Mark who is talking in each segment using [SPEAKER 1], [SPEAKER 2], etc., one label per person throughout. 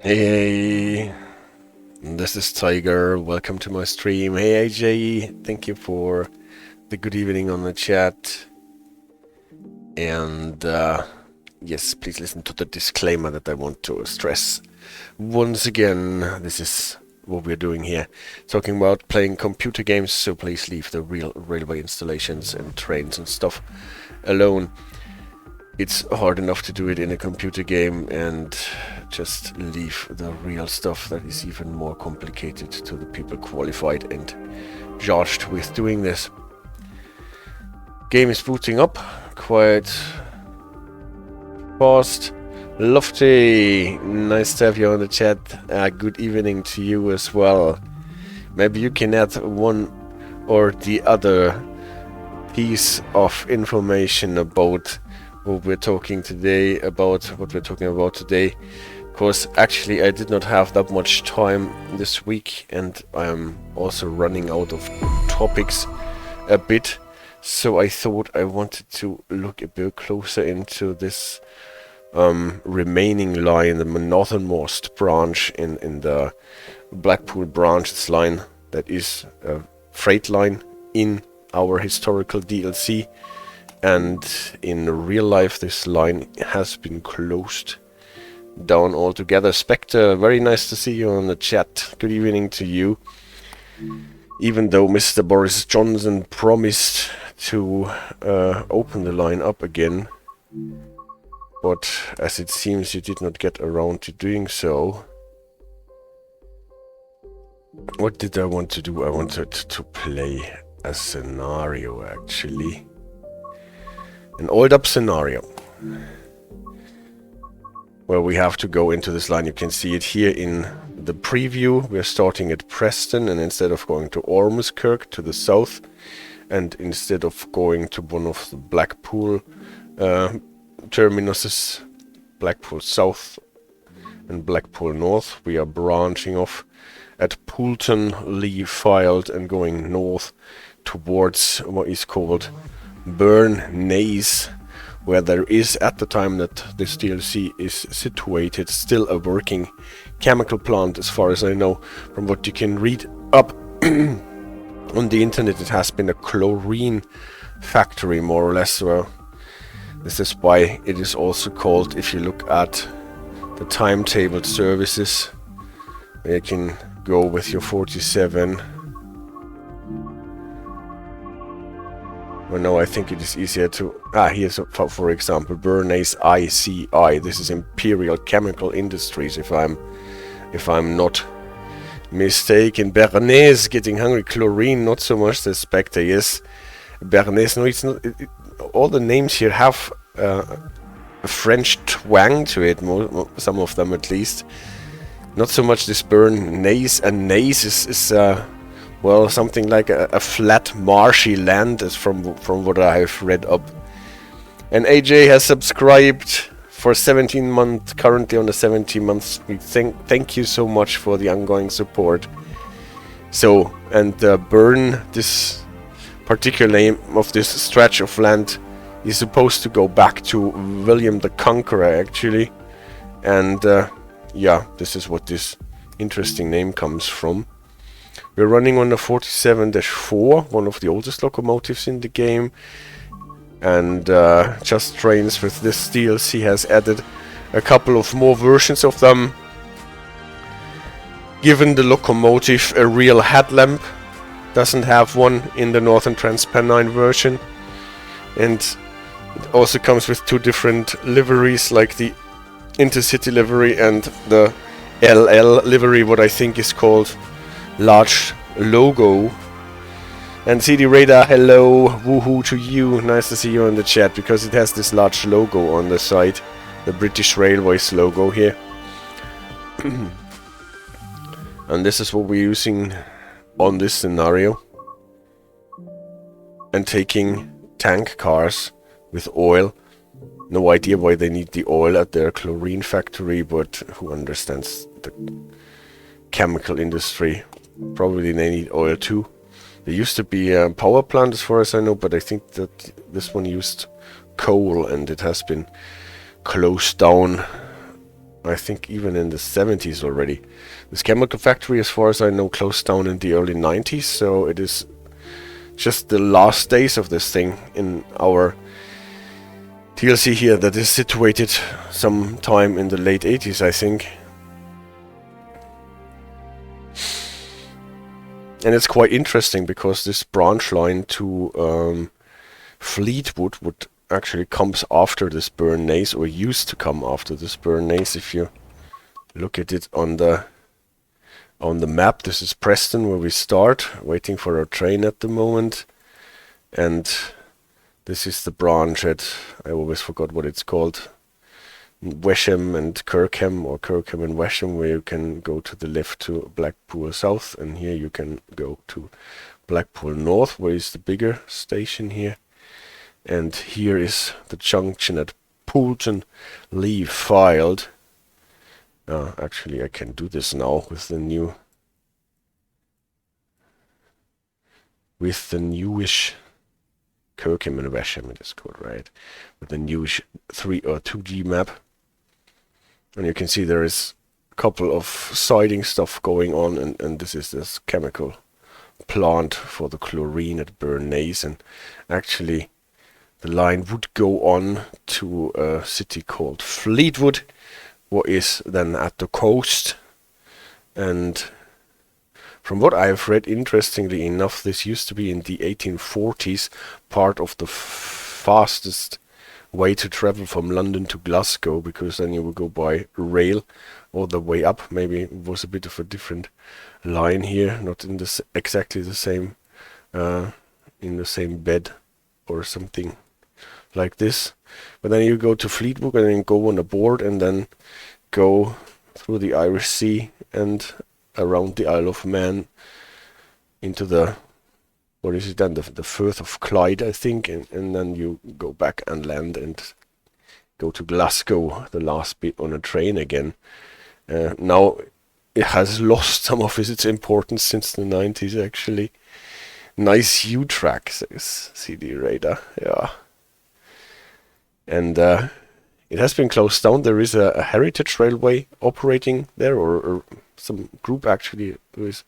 [SPEAKER 1] Hey, this is Tiger. Welcome to my stream. Hey AJ, thank you for the good evening on the chat. And yes, please listen to the disclaimer that I want to stress. Once again, this is what we're doing here. Talking about playing computer games, so please leave the real railway installations and trains and stuff alone. It's hard enough to do it in a computer game, and just leave the real stuff that is even more complicated to the people qualified and charged with doing this. Game is booting up quite fast. Lofty, nice to have you on the chat. Good evening to you as well. Maybe you can add one or the other piece of information about what we're talking about today, because actually I did not have that much time this week, and I am also running out of topics a bit, so I thought I wanted to look a bit closer into this remaining line, the northernmost branch in the Blackpool branch. This line that is a freight line in our historical DLC. And in real life, this line has been closed down altogether. Spectre, very nice to see you on the chat. Good evening to you. Even though Mr. Boris Johnson promised to open the line up again, but as it seems you did not get around to doing so. What did I want to do? I wanted to play a scenario, actually. An oiled up scenario where we have to go into this line. You can see it here in the preview. We're starting at Preston, and instead of going to Ormskirk to the south, and instead of going to one of the Blackpool terminuses, Blackpool South and Blackpool North, we are branching off at Poulton-Le-Fylde and going north towards what is called Burn Naze, where there is, at the time that this DLC is situated, still a working chemical plant, as far as I know. From what you can read up on the internet, it has been a chlorine factory, more or less. Well, this is why it is also called, if you look at the timetabled services, you can go with your 47. Well, no, I think it is easier to... here's, for example, Burn Naze I.C.I. This is Imperial Chemical Industries, if I'm not mistaken. Burn Naze, getting hungry. Chlorine, not so much. The Spectre, yes. Burn Naze, no, it's not... all the names here have a French twang to it, some of them at least. Not so much this Burn Naze. And Naze is well, something like a flat, marshy land, is from what I have read up. And AJ has subscribed for 17 months, currently on the 17 months. We thank you so much for the ongoing support. So, and Burn, this particular name of this stretch of land, is supposed to go back to William the Conqueror, actually. And yeah, this is what this interesting name comes from. We're running on the 47-4, one of the oldest locomotives in the game. And Just Trains with this DLC has added a couple of more versions of them. Given the locomotive a real headlamp, doesn't have one in the Northern Transpennine version. And it also comes with two different liveries, like the Intercity livery and the LL livery, what I think is called large logo. And CD Radar, hello, woohoo to you, nice to see you on the chat, because it has this large logo on the side, the British Railways logo here. And this is what we're using on this scenario, and taking tank cars with oil. No idea why they need the oil at their chlorine factory, but who understands the chemical industry? Probably they need oil too. There used to be a power plant, as far as I know, but I think that this one used coal, and it has been closed down I think even in the 70s already. This chemical factory, as far as I know, closed down in the early 90s, so it is just the last days of this thing in our TLC here that is situated sometime in the late 80s, I think. And it's quite interesting because this branch line to Fleetwood would actually comes after this Burn Naze, or used to come after this Burn Naze. If you look at it on the map, this is Preston where we start, waiting for our train at the moment, and this is the branch at, I always forgot what it's called, Washam and Kirkham, or Kirkham and Washam, where you can go to the left to Blackpool South, and here you can go to Blackpool North, where is the bigger station here. And here is the junction at Poulton-Le-Fylde. Actually, I can do this now with the newish Kirkham and Washam, it is called, right? With the newish 3 or 2G map. And you can see there is a couple of siding stuff going on, and this is this chemical plant for the chlorine at Burn Naze. And actually, the line would go on to a city called Fleetwood, what is then at the coast. And from what I've read, interestingly enough, this used to be in the 1840s part of the fastest way to travel from London to Glasgow, because then you would go by rail all the way up. Maybe it was a bit of a different line here, not in the exactly the same in the same bed or something like this. But then you go to Fleetwook and then go on a board and then go through the Irish Sea and around the Isle of Man into the, what is it then, the Firth of Clyde, I think, and then you go back and land and go to Glasgow, the last bit, on a train again. Now it has lost some of its importance since the 90s, actually. Nice U-track, says CD Radar, yeah. And it has been closed down. There is a heritage railway operating there, or some group actually who is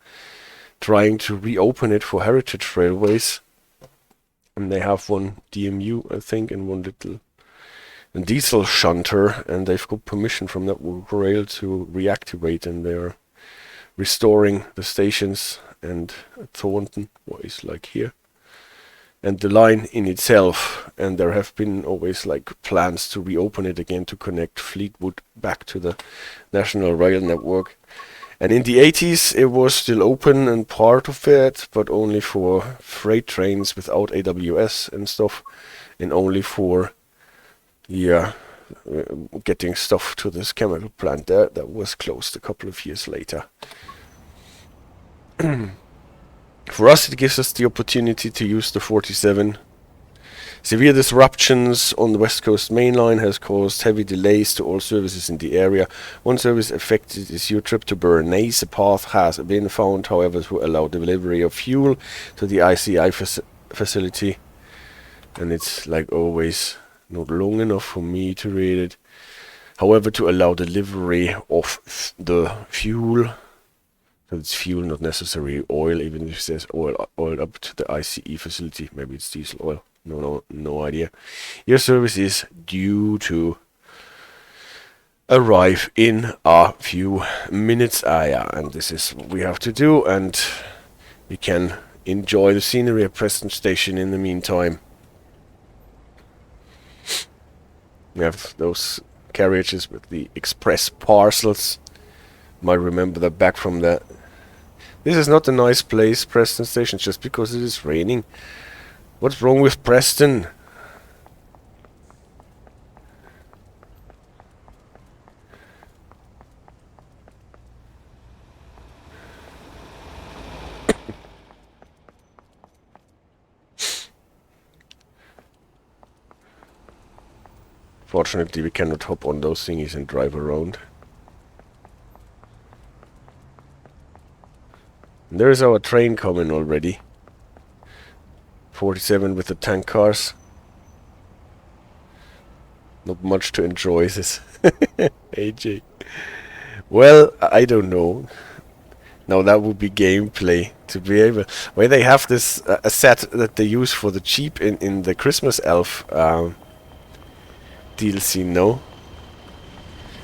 [SPEAKER 1] trying to reopen it for heritage railways. And they have one DMU, I think, and one little diesel shunter, and they've got permission from that rail to reactivate, and they're restoring the stations and Thornton, what is like here, and the line in itself. And there have been always like plans to reopen it again to connect Fleetwood back to the national rail network. And in the 80s it was still open and part of it, but only for freight trains without AWS and stuff, and only for getting stuff to this chemical plant there. That was closed a couple of years later. For us, it gives us the opportunity to use the 47. Severe disruptions on the West Coast main line has caused heavy delays to all services in the area. One service affected is your trip to Burn Naze. A path has been found, however, to allow delivery of fuel to the I.C.I. facility. And it's like always not long enough for me to read it. However, to allow delivery of the fuel. So it's fuel, not necessarily oil, even if it says oil up to the I.C.I. facility. Maybe it's diesel oil. No idea. Your service is due to arrive in a few minutes. Yeah, and this is what we have to do, and we can enjoy the scenery at Preston Station in the meantime. We have those carriages with the express parcels. Might remember that back from that. This is not a nice place, Preston Station, just because it is raining. What's wrong with Preston? Fortunately, we cannot hop on those thingies and drive around. And there is our train coming already. 47 with the tank cars. Not much to enjoy this. AJ. Well, I don't know. No, that would be gameplay to be able. Where they have this a set that they use for the Jeep in the Christmas Elf DLC. No.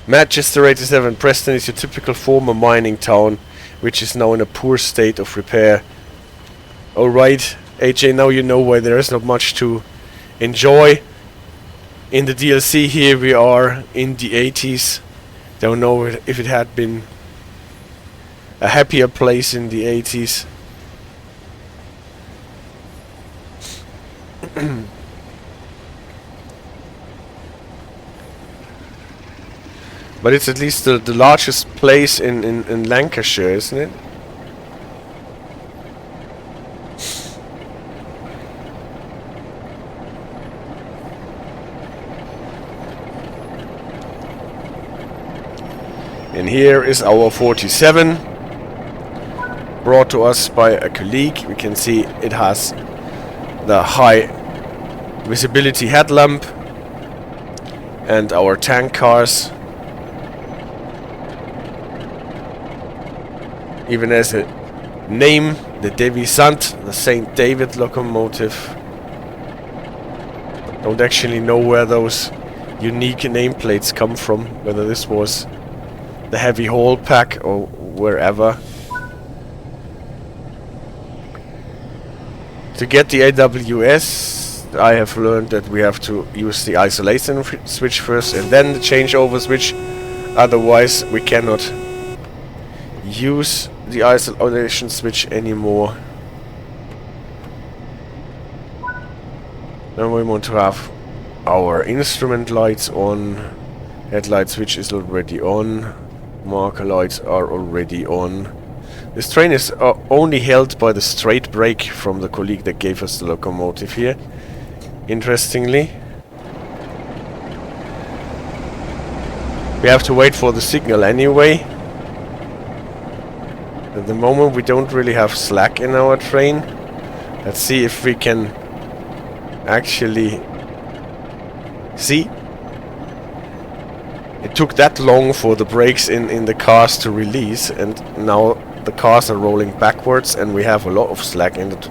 [SPEAKER 1] Manchester 87. Preston is your typical former mining town, which is now in a poor state of repair. Alright, AJ, now you know why there is not much to enjoy in the DLC. Here we are in the 80s. Don't know if it had been a happier place in the 80s. But it's at least the largest place in Lancashire, isn't it? And here is our 47, brought to us by a colleague. We can see it has the high visibility headlamp and our tank cars. Even has a name, the Devisant, the St. David locomotive. Don't actually know where those unique nameplates come from, whether this was the heavy haul pack or wherever. To get the AWS, I have learned that we have to use the isolation switch first and then the changeover switch. Otherwise we cannot use the isolation switch anymore. Then we want to have our instrument lights on. Headlight switch is already on. Marker lights are already on. This train is only held by the straight brake from the colleague that gave us the locomotive here. Interestingly. We have to wait for the signal anyway. At the moment we don't really have slack in our train. Let's see if we can actually see. It took that long for the brakes in the cars to release, and now the cars are rolling backwards and we have a lot of slack in it.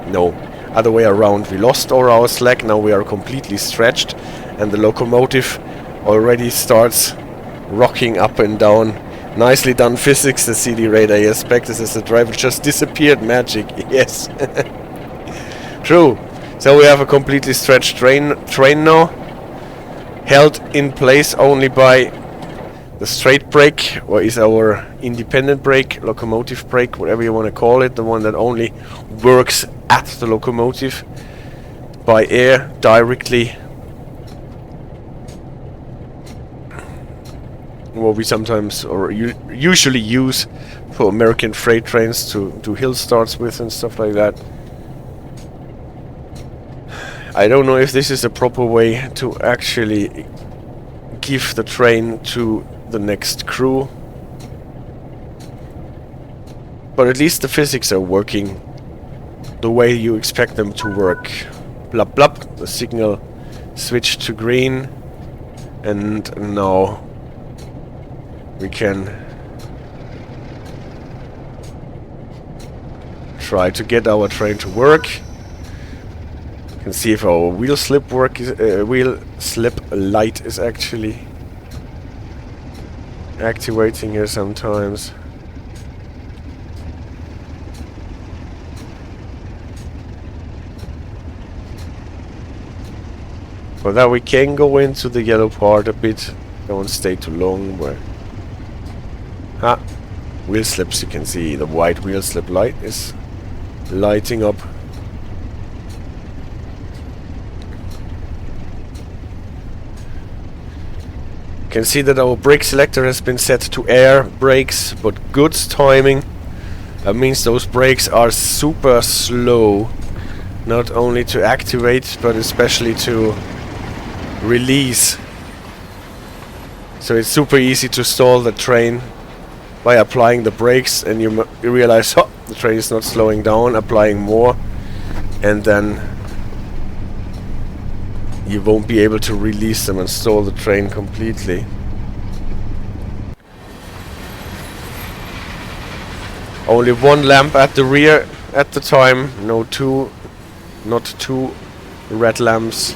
[SPEAKER 1] No, other way around. We lost all our slack, now we are completely stretched and the locomotive already starts rocking up and down. Nicely done physics, the CD radar. I expect this as the driver just disappeared. Magic, yes. True. So we have a completely stretched train now, held in place only by the straight brake, or is our independent brake, locomotive brake, whatever you want to call it, the one that only works at the locomotive by air directly. What we sometimes or usually use for American freight trains to do hill starts with and stuff like that. I don't know if this is a proper way to actually give the train to the next crew, but at least the physics are working the way you expect them to work. Blub blub, the signal switched to green, and now we can try to get our train to work. You can see if our wheel slip light is actually activating here sometimes. For that we can go into the yellow part a bit. Don't stay too long. Where wheel slips, you can see the white wheel slip light is lighting up. You can see that our brake selector has been set to air brakes, but good timing. That means those brakes are super slow, not only to activate but especially to release. So it's super easy to stall the train by applying the brakes, and you realize, oh, the train is not slowing down, applying more, and then you won't be able to release them and stall the train completely. Only one lamp at the rear at the time, not two red lamps.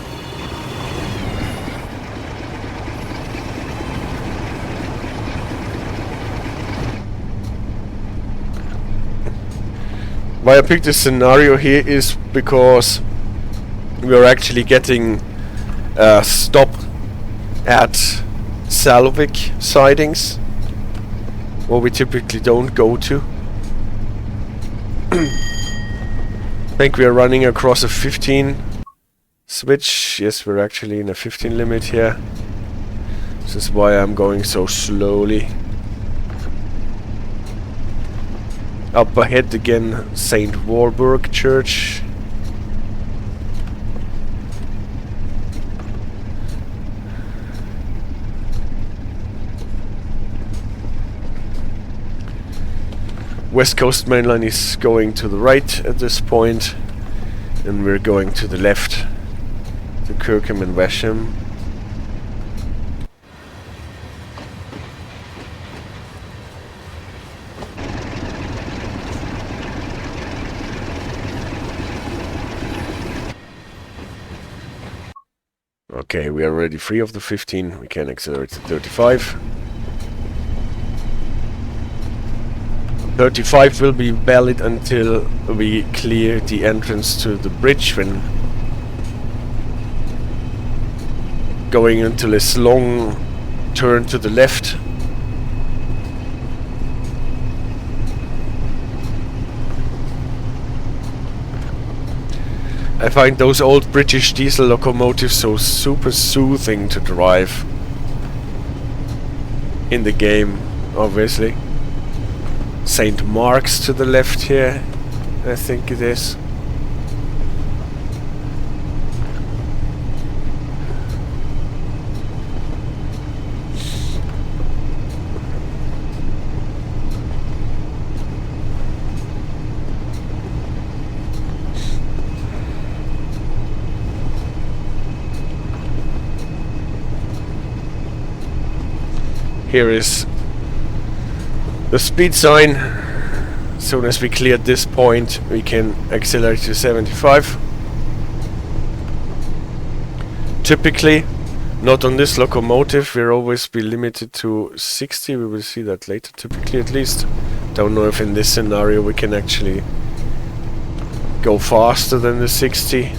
[SPEAKER 1] Why I picked this scenario here is because we're actually getting a stop at Salwick sidings, where we typically don't go to. I think we are running across a 15 switch. Yes, we're actually in a 15 limit here. This is why I'm going so slowly. Up ahead again, St. Walburg Church. West Coast Main Line is going to the right at this point, and we're going to the left to Kirkham and Washam. Okay, we are already free of the 15, we can accelerate to 35. 35 will be valid until we clear the entrance to the bridge, when going into this long turn to the left. I find those old British diesel locomotives so super soothing to drive in the game, obviously. St. Mark's to the left here, I think it is. Here is the speed sign. As soon as we cleared this point, we can accelerate to 75. Typically, not on this locomotive, we'll always be limited to 60. We will see that later, typically at least. Don't know if in this scenario we can actually go faster than the 60.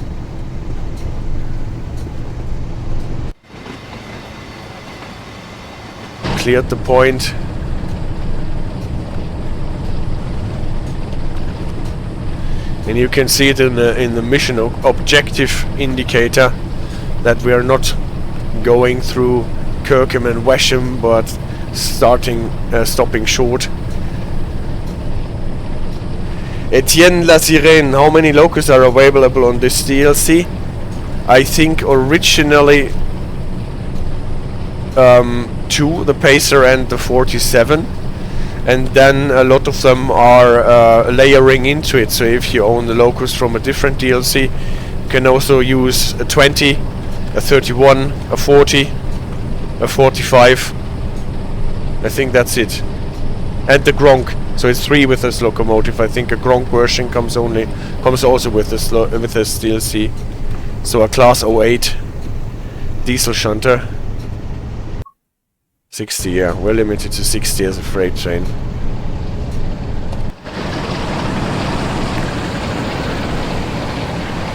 [SPEAKER 1] Cleared the point. And you can see it in the mission objective indicator that we are not going through Kirkham and Washam, but stopping short. Etienne La Sirène, how many locos are available on this DLC? I think originally 2, the Pacer and the 47, and then a lot of them are layering into it. So if you own the locos from a different DLC, you can also use a 20, a 31, a 40, a 45. I think that's it. And the Gronk. So it's 3 with this locomotive. I think a Gronk version comes also with this DLC. So a class 08 diesel shunter. 60, yeah, we're limited to 60 as a freight train.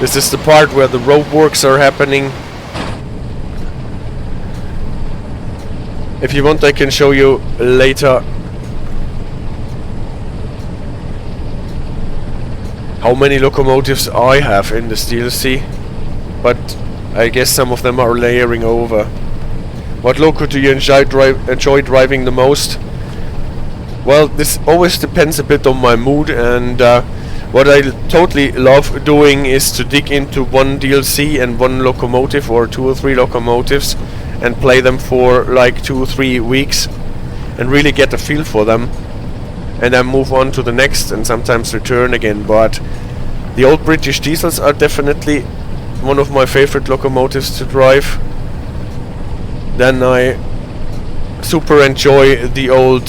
[SPEAKER 1] This is the part where the road works are happening. If you want, I can show you later how many locomotives I have in this DLC, but I guess some of them are layering over. What loco do you enjoy driving the most? Well, this always depends a bit on my mood, and what I totally love doing is to dig into one DLC and one locomotive, or 2 or 3 locomotives, and play them for like 2 or 3 weeks and really get a feel for them, and then move on to the next and sometimes return again. But the old British diesels are definitely one of my favorite locomotives to drive. Then I super enjoy the old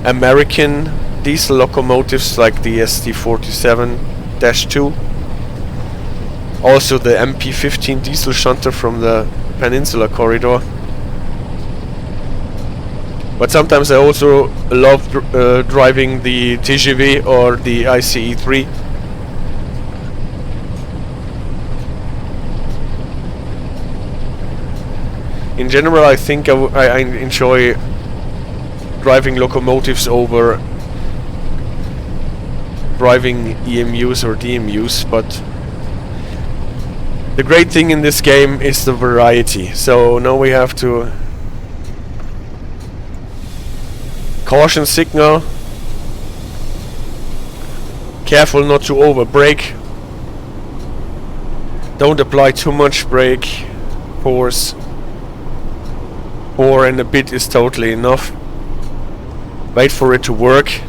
[SPEAKER 1] American diesel locomotives like the SD47-2. Also the MP15 diesel shunter from the Peninsula Corridor. But sometimes I also love driving the TGV or the I.C.I. In general, I think I enjoy driving locomotives over driving EMUs or DMUs, but the great thing in this game is the variety. So now we have to caution signal, careful not to over brake, don't apply too much brake force, 4 and a bit is totally enough. Wait for it to work.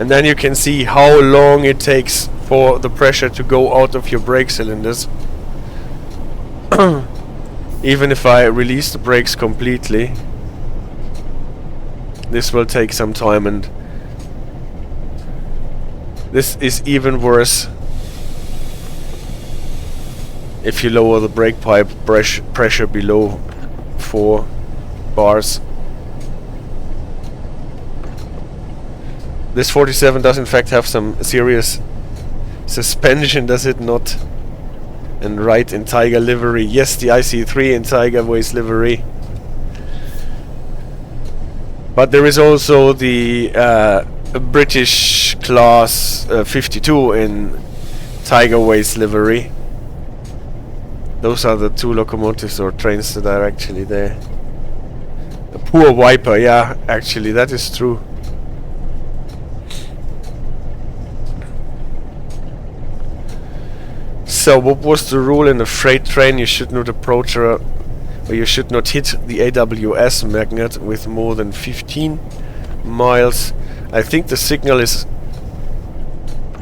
[SPEAKER 1] And then you can see how long it takes for the pressure to go out of your brake cylinders. Even if I release the brakes completely, this will take some time, and this is even worse if you lower the brake pipe pressure below 4 bars. This 47 does in fact have some serious suspension, does it not? And right in Tiger livery. Yes, the I.C.I. in Tiger Ways livery. But there is also the British class 52 in Tiger Ways livery. Those are the 2 locomotives or trains that are actually there. A poor wiper, yeah, actually, that is true. So, what was the rule in a freight train? You should not approach or you should not hit the AWS magnet with more than 15 miles. I think the signal is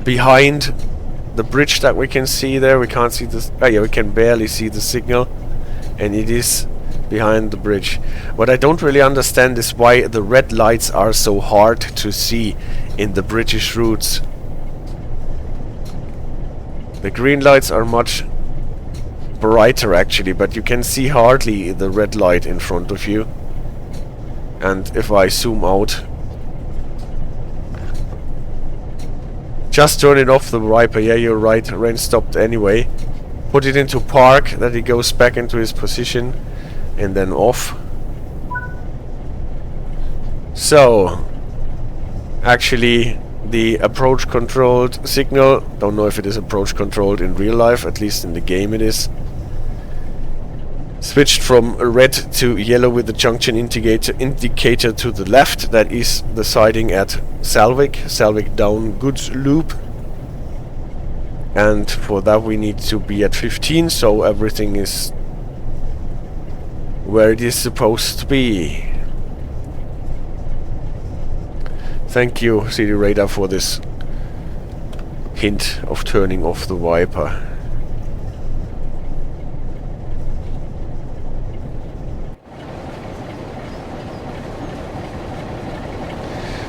[SPEAKER 1] behind the bridge that we can see there. We can't see this. Oh yeah, we can barely see the signal, and it is behind the bridge. What I don't really understand is why the red lights are so hard to see in the British routes. The green lights are much brighter actually, but you can see hardly the red light in front of you. And if I zoom out, just turn it off, the wiper. Yeah, you're right, rain stopped anyway. Put it into park, that it goes back into his position, and then off. So, actually, the approach controlled signal, don't know if it is approach controlled in real life, at least in the game it is. Switched from red to yellow with the junction indicator to the left. That is the siding at Salwick down goods loop. And for that we need to be at 15, so everything is where it is supposed to be. Thank you, CD Radar, for this hint of turning off the wiper.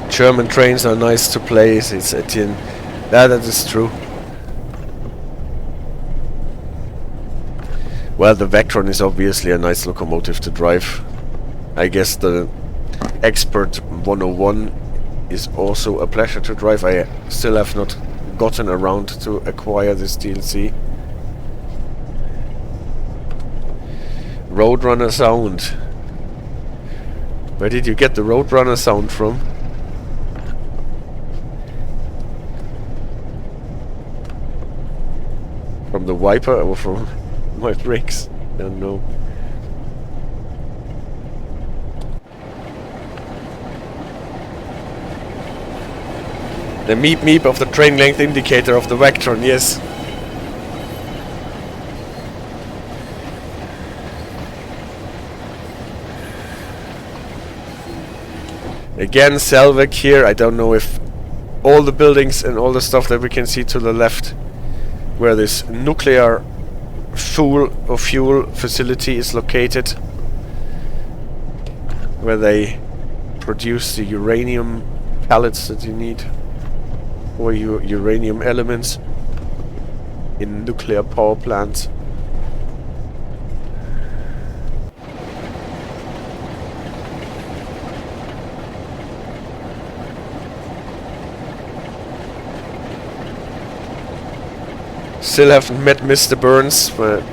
[SPEAKER 1] German trains are nice to play, says Etienne. That is true. Well, the Vectron is obviously a nice locomotive to drive. I guess the Expert 101 is also a pleasure to drive. I still have not gotten around to acquire this DLC. Roadrunner sound. Where did you get the Roadrunner sound from? From the wiper or from my brakes? I don't know. The meep meep of the train length indicator of the Vectron, yes. Again, Selwick here. I don't know if all the buildings and all the stuff that we can see to the left, where this nuclear fuel facility is located, where they produce the uranium pellets that you need, or uranium elements in nuclear power plants. Still haven't met Mr. Burns, but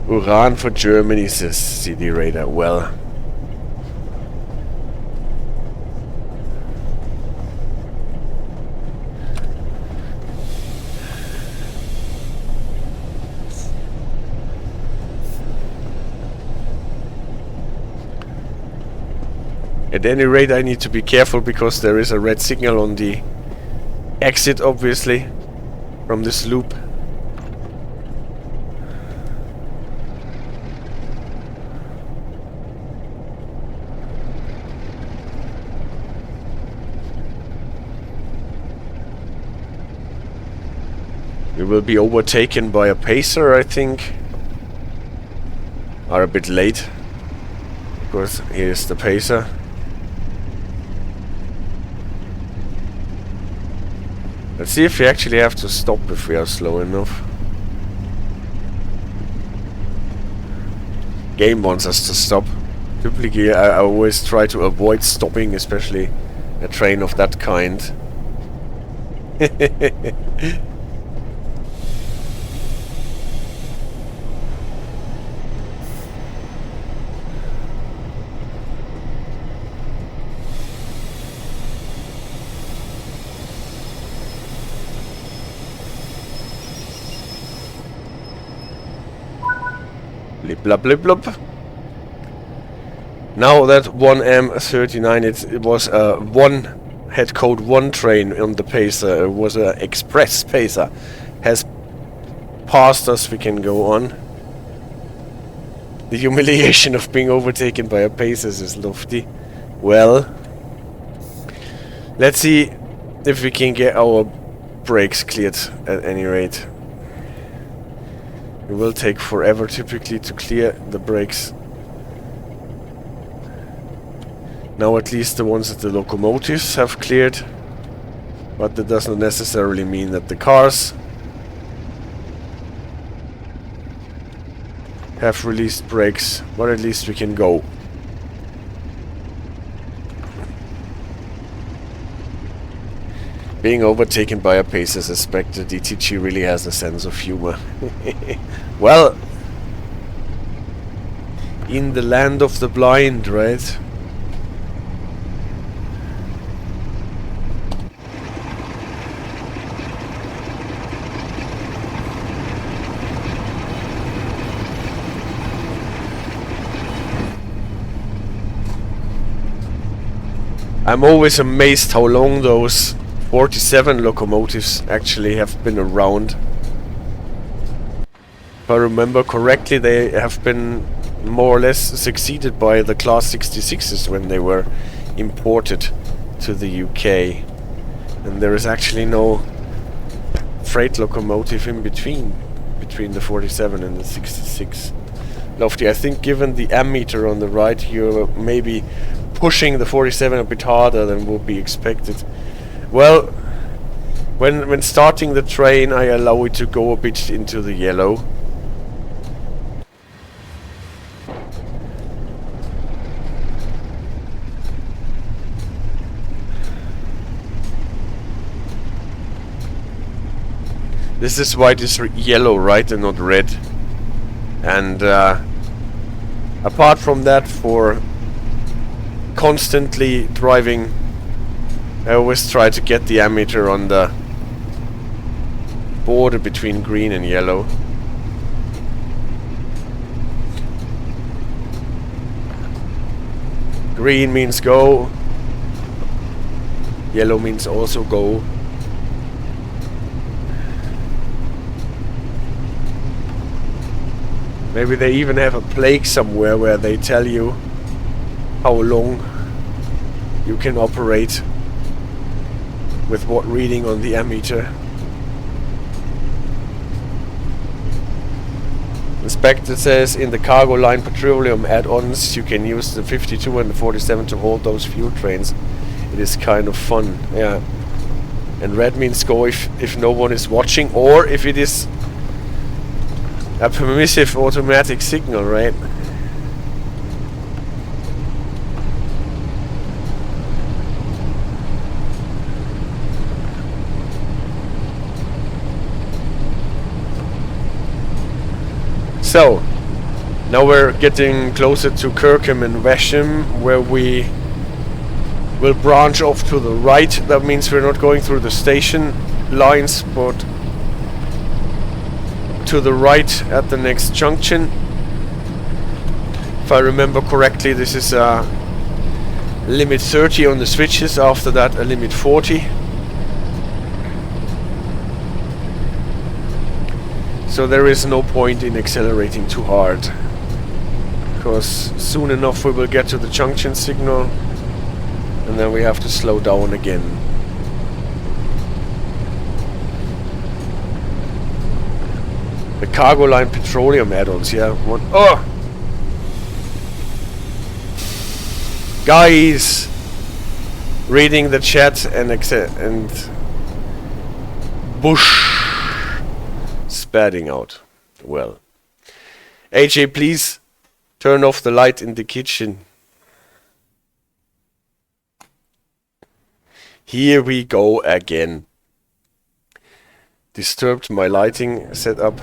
[SPEAKER 1] Uran for Germany, says CD Radar. Well, at any rate, I need to be careful because there is a red signal on the exit, obviously, from this loop. We will be overtaken by a pacer, I think. Are a bit late, because here's the pacer. Let's see if we actually have to stop if we are slow enough. Game wants us to stop. Typically, I always try to avoid stopping, especially a train of that kind. Blub blub blub. Now that 1M39, it was had code 1 train on the pacer. It was an express pacer. Has passed us. We can go on. The humiliation of being overtaken by a pacer is lofty. Well, let's see if we can get our brakes cleared at any rate. It will take forever typically to clear the brakes. Now at least the ones that the locomotives have cleared, but that doesn't necessarily mean that the cars have released brakes, but at least we can go. Being overtaken by a pacer, I suspect the DTG really has a sense of humor. Well, in the land of the blind, right? I'm always amazed how long those 47 locomotives actually have been around. If I remember correctly, they have been more or less succeeded by the Class 66s when they were imported to the UK. And there is actually no freight locomotive in between the 47 and the 66. Lofty, I think given the ammeter on the right, you're maybe pushing the 47 a bit harder than would be expected. Well, when starting the train, I allow it to go a bit into the yellow. This is why it is yellow, right, and not red. And apart from that, for constantly driving, I always try to get the ammeter on the border between green and yellow. Green means go, yellow means also go. Maybe they even have a plaque somewhere where they tell you how long you can operate with what reading on the ammeter. The spec that says in the cargo line petroleum add-ons you can use the 52 and the 47 to hold those fuel trains. It is kind of fun, yeah. And red means go if no one is watching, or if it is a permissive automatic signal, right? So, now we're getting closer to Kirkham and Washam, where we will branch off to the right. That means we're not going through the station lines, but to the right at the next junction. If I remember correctly, this is a limit 30 on the switches, after that a limit 40. So there is no point in accelerating too hard, because soon enough we will get to the junction signal and then we have to slow down again. The cargo line petroleum add-ons, yeah. One. Oh! Guys! Reading the chat and Bush spadding out. Well. AJ, please turn off the light in the kitchen. Here we go again. Disturbed my lighting setup.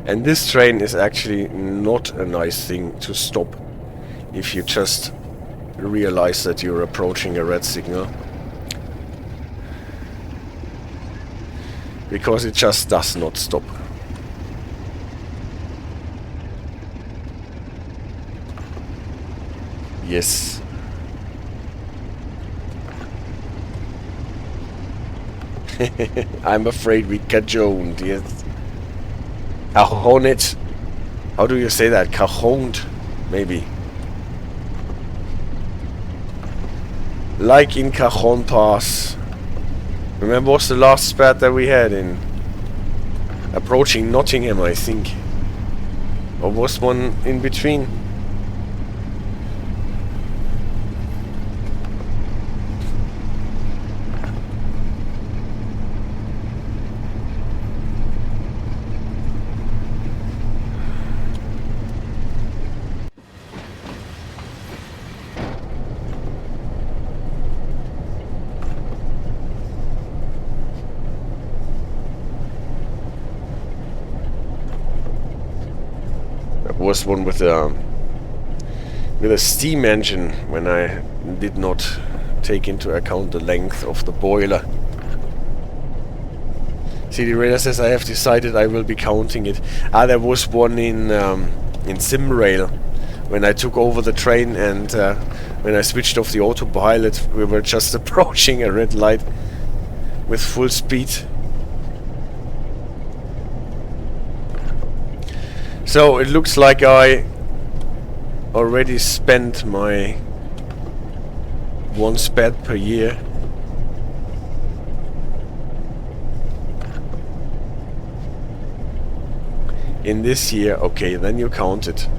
[SPEAKER 1] And this train is actually not a nice thing to stop if you just realize that you're approaching a red signal. Because it just does not stop. Yes. I'm afraid we cajoned, yes. Cajonet. How do you say that? Cajoned, maybe. Like in Cajon Pass. Remember what's the last SPAD that we had in? Approaching Nottingham, I think. Or was one in between? Was one with a steam engine, when I did not take into account the length of the boiler. CD Radar says I have decided I will be counting it. There was one in Simrail when I took over the train, and when I switched off the autopilot we were just approaching a red light with full speed. So it looks like I already spent my 1 SPAD per year. In this year, okay, then you count it.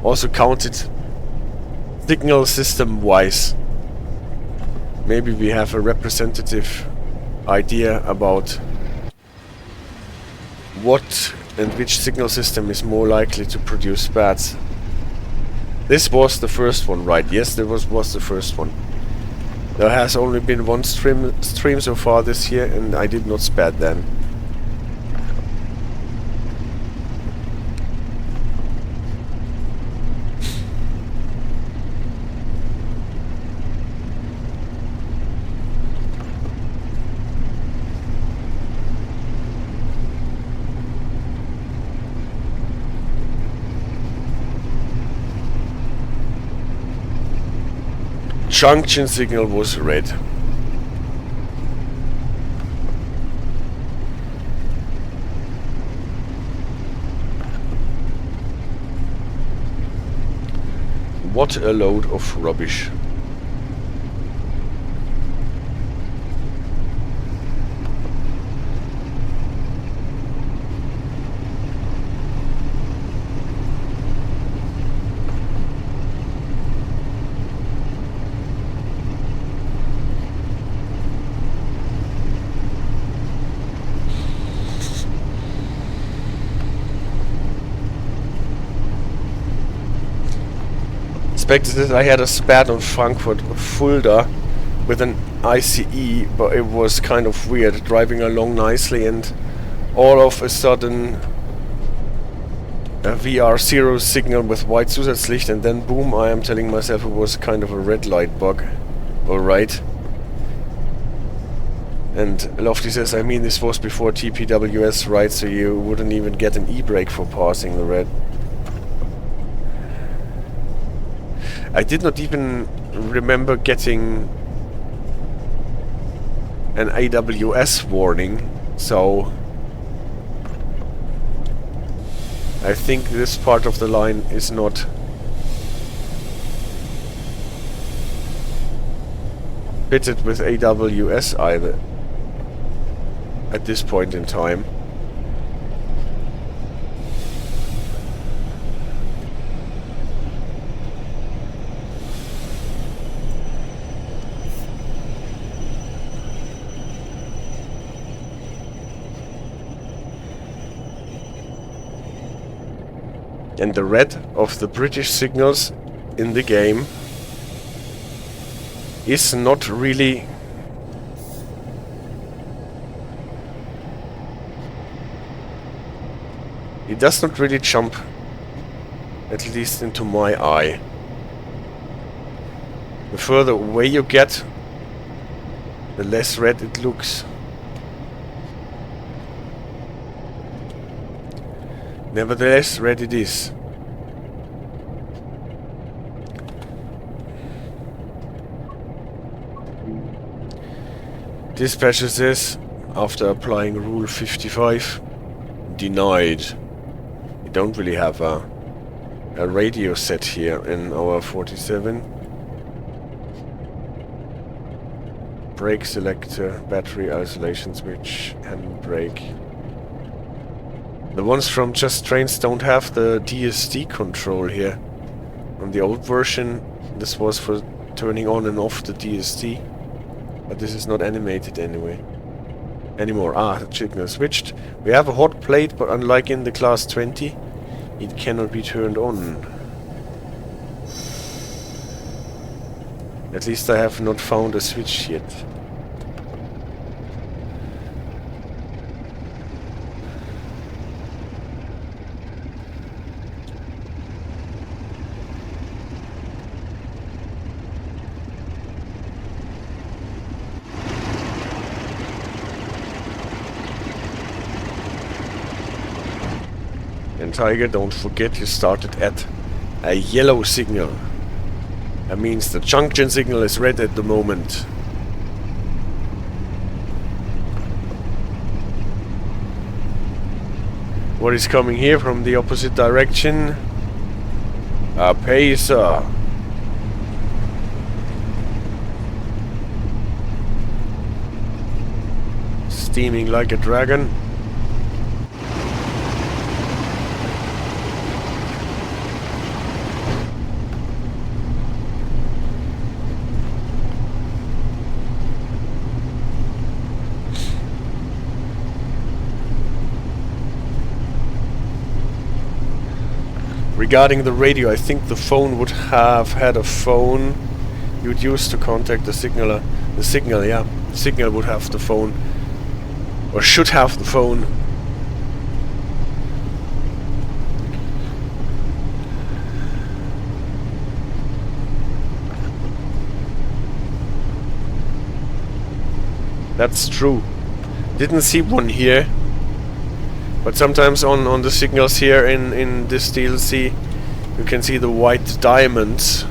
[SPEAKER 1] Also count it signal system wise. Maybe we have a representative idea about what and which signal system is more likely to produce SPADs. This was the first one, right? Yes, there was the first one. There has only been one stream so far this year, and I did not SPAD then. Junction signal was red. What a load of rubbish. Expected I had a SPAD on Frankfurt-Fulda with an I.C.I, but it was kind of weird, driving along nicely and all of a sudden a VR0 signal with white Zusatzlicht, and then boom, I am telling myself it was kind of a red light bug. Alright. And Lofty says, I mean, this was before TPWS, right, so you wouldn't even get an e-brake for passing the red. I did not even remember getting an AWS warning, so I think this part of the line is not fitted with AWS either at this point in time. And the red of the British signals in the game is not really it does not really jump, at least into my eye. The further away you get, the less red it looks. Nevertheless, red it is. Dispatcher says, after applying Rule 55, denied. We don't really have a radio set here in our 47. Brake selector, battery isolation switch, handbrake. The ones from Just Trains don't have the DSD control here. On the old version, this was for turning on and off the DSD. But this is not animated anymore. Ah, the signal switched. We have a hot plate, but unlike in the Class 20, it cannot be turned on. At least I have not found a switch yet. And Tiger, don't forget you started at a yellow signal. That means the junction signal is red at the moment. What is coming here from the opposite direction? A pacer. Steaming like a dragon. Regarding the radio, I think the phone would have had a phone you'd use to contact the signaler. The signal, yeah. The signal would have the phone. Or should have the phone. That's true. Didn't see one here. But sometimes on the signals here in this DLC, you can see the white diamonds.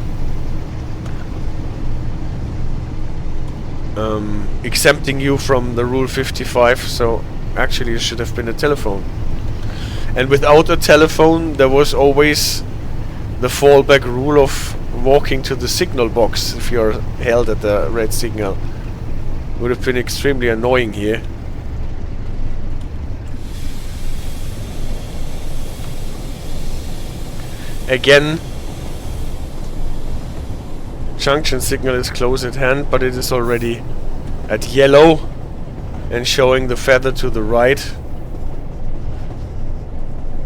[SPEAKER 1] Exempting you from the Rule 55, so actually it should have been a telephone. And without a telephone, there was always the fallback rule of walking to the signal box if you're held at the red signal. Would have been extremely annoying here. Again, junction signal is close at hand, but it is already at yellow and showing the feather to the right.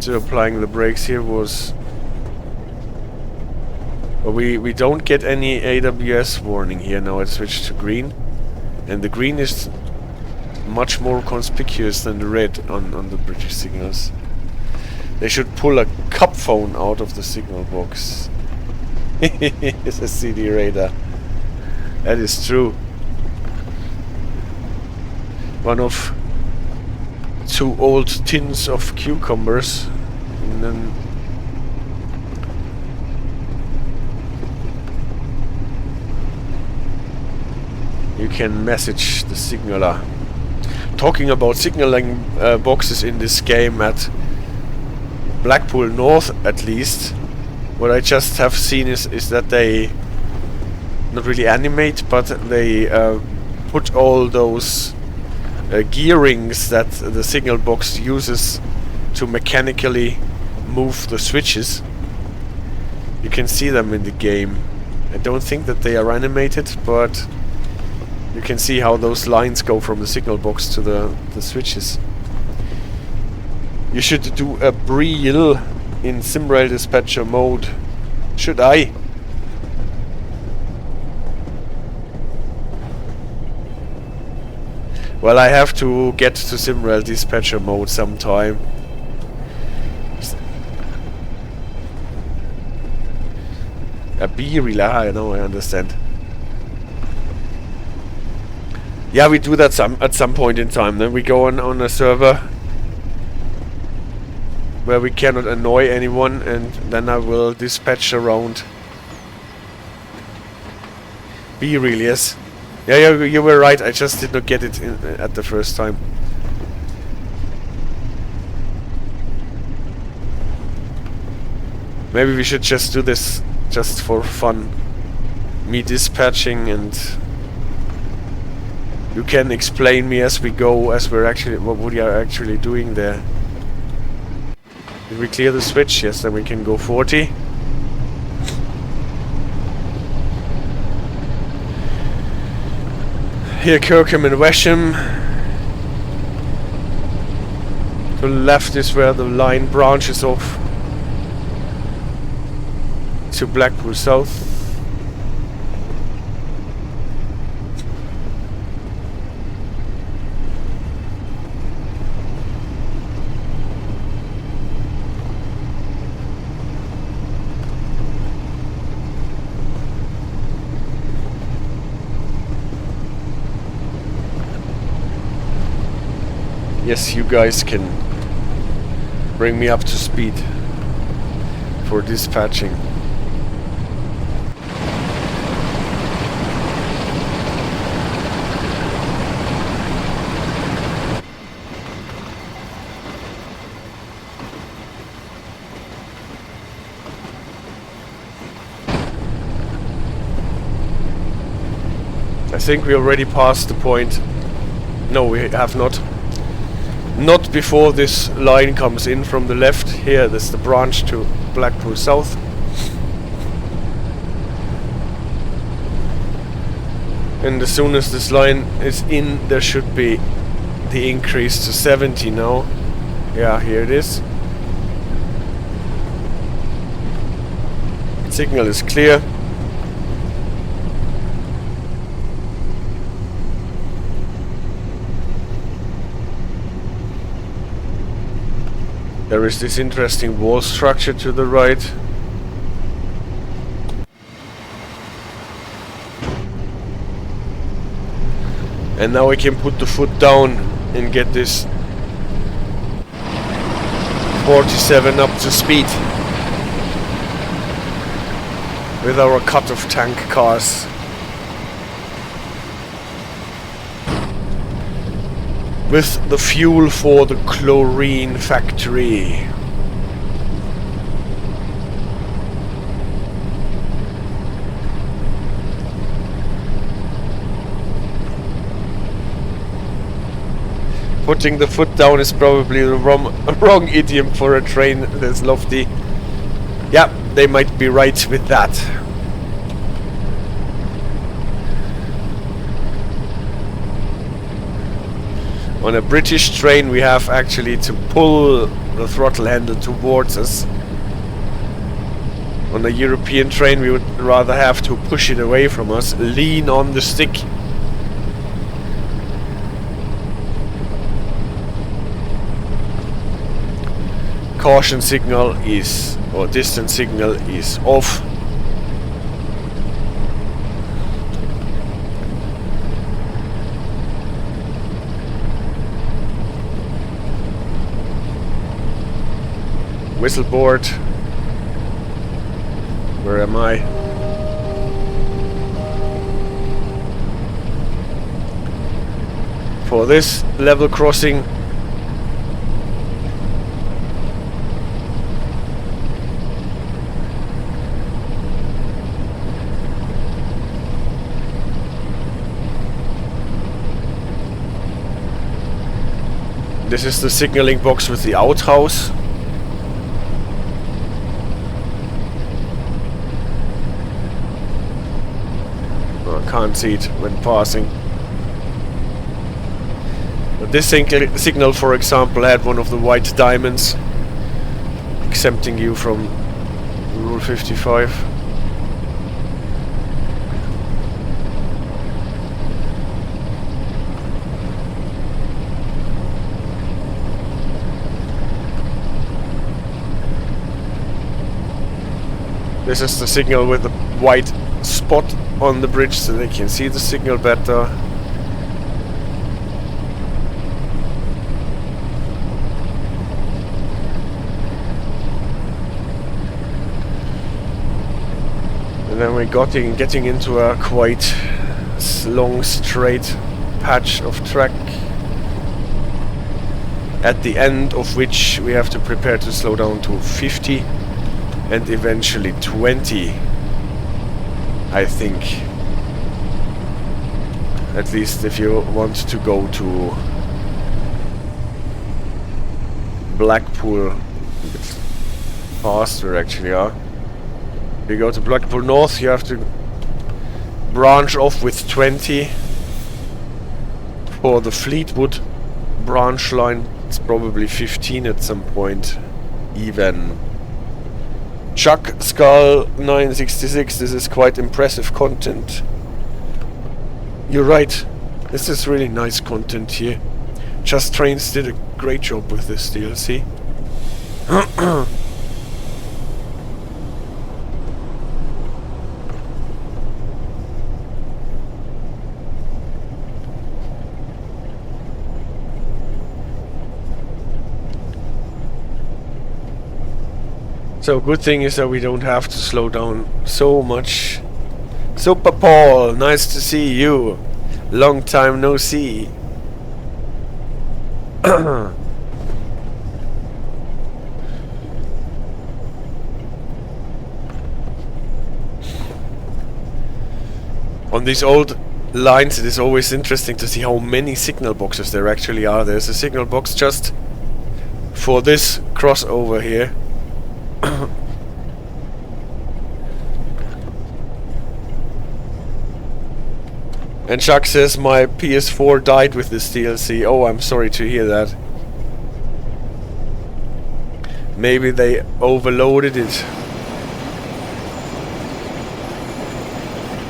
[SPEAKER 1] So applying the brakes here was... But we don't get any AWS warning here. Now it switched to green. And the green is much more conspicuous than the red on the British signals. They should pull a cup phone out of the signal box. It's a CD radar. That is true. One of 2 old tins of cucumbers. And then you can message the signaler. Talking about signaling boxes in this game at Blackpool North, at least, what I just have seen is that they not really animate, but they put all those gearings that the signal box uses to mechanically move the switches. You can see them in the game. I don't think that they are animated, but you can see how those lines go from the signal box to the switches. You should do a Breel in SimRail dispatcher mode. Should I? Well, I have to get to SimRail dispatcher mode sometime. A B-reel, I know, I understand. Yeah, we do that at some point in time. Then we go on a server where we cannot annoy anyone, and then I will dispatch around. B-reel, yes. Yeah, you were right. I just did not get it at the first time. Maybe we should just do this just for fun. Me dispatching, and you can explain me as we go, as we're actually what we are actually doing there. Did we clear the switch? Yes, then we can go 40. Here, Kirkham and Washam. To the left is where the line branches off to Blackpool South. Yes, you guys can bring me up to speed for dispatching. I think we already passed the point. No, we have not. Not before this line comes in from the left. Here, this is the branch to Blackpool South. And as soon as this line is in, there should be the increase to 70 now. Yeah, here it is. Signal is clear. There is this interesting wall structure to the right. And now we can put the foot down and get this 47 up to speed with our cut-off tank cars. With the fuel for the chlorine factory. Putting the foot down is probably the wrong idiom for a train that's lofty. Yeah, they might be right with that. On a British train we have actually to pull the throttle handle towards us. On a European train we would rather have to push it away from us, lean on the stick. Caution signal is, or distance signal is off. Whistle board. Where am I? For this level crossing, this is the signaling box with the outhouse. Can't see it when passing. But this signal, for example, had one of the white diamonds, exempting you from Rule 55. This is the signal with the white spot on the bridge so they can see the signal better. And then we're getting into a quite long straight patch of track, at the end of which we have to prepare to slow down to 50 and eventually 20. I think, at least if you want to go to Blackpool, it's faster actually, yeah. If you go to Blackpool North, you have to branch off with 20. For the Fleetwood branch line, it's probably 15 at some point, even. Chuck Skull 966, this is quite impressive content. You're right, this is really nice content here. Just Trains did a great job with this DLC. So good thing is that we don't have to slow down so much. Super Paul, nice to see you. Long time no see. On these old lines it is always interesting to see how many signal boxes there actually are. There's a signal box just for this crossover here. And Chuck says my PS4 died with this DLC. Oh, I'm sorry to hear that. Maybe they overloaded it.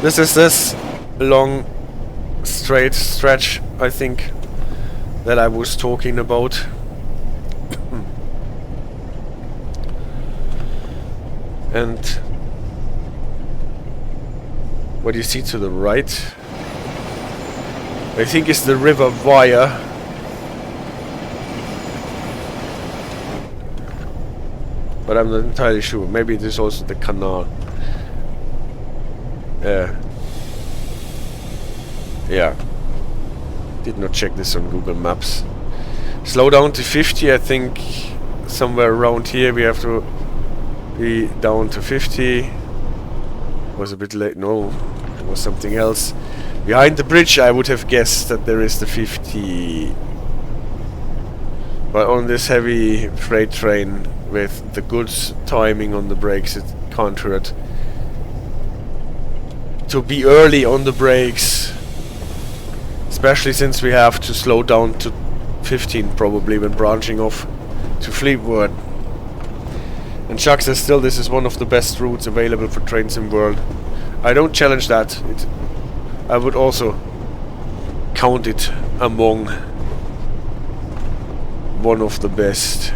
[SPEAKER 1] This is this long straight stretch, I think, that I was talking about. And what you see to the right, I think it's the River Wire. But I'm not entirely sure. Maybe it is also the canal. Yeah. Did not check this on Google Maps. Slow down to 50, I think somewhere around here we have to be down to 50. Was a bit late. No, it was something else. Behind the bridge I would have guessed that there is the 50. But on this heavy freight train with the good timing on the brakes, it can't hurt to be early on the brakes, especially since we have to slow down to 15 probably when branching off to Fleetwood. And Chuck says still this is one of the best routes available for trains in the world. I don't challenge that. I would also count it among one of the best.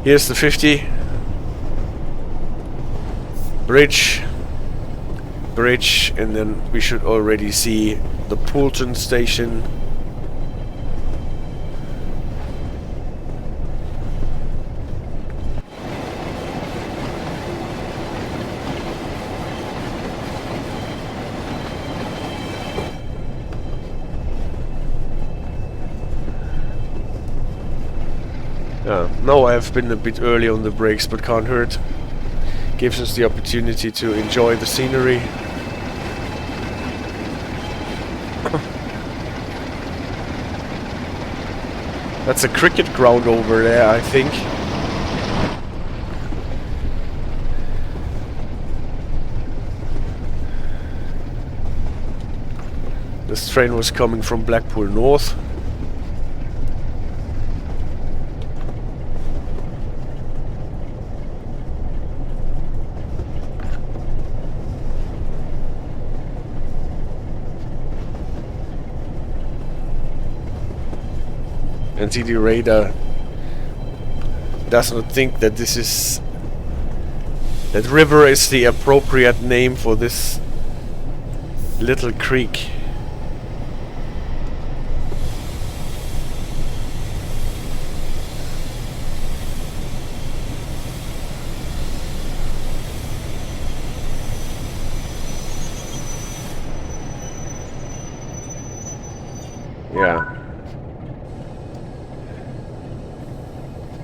[SPEAKER 1] Here's the 50. Bridge, and then we should already see the Poulton station. Now I have been a bit early on the brakes, but can't hurt. Gives us the opportunity to enjoy the scenery. That's a cricket ground over there, I think. This train was coming from Blackpool North. And see, the radar does not think that that river is the appropriate name for this little creek. Yeah.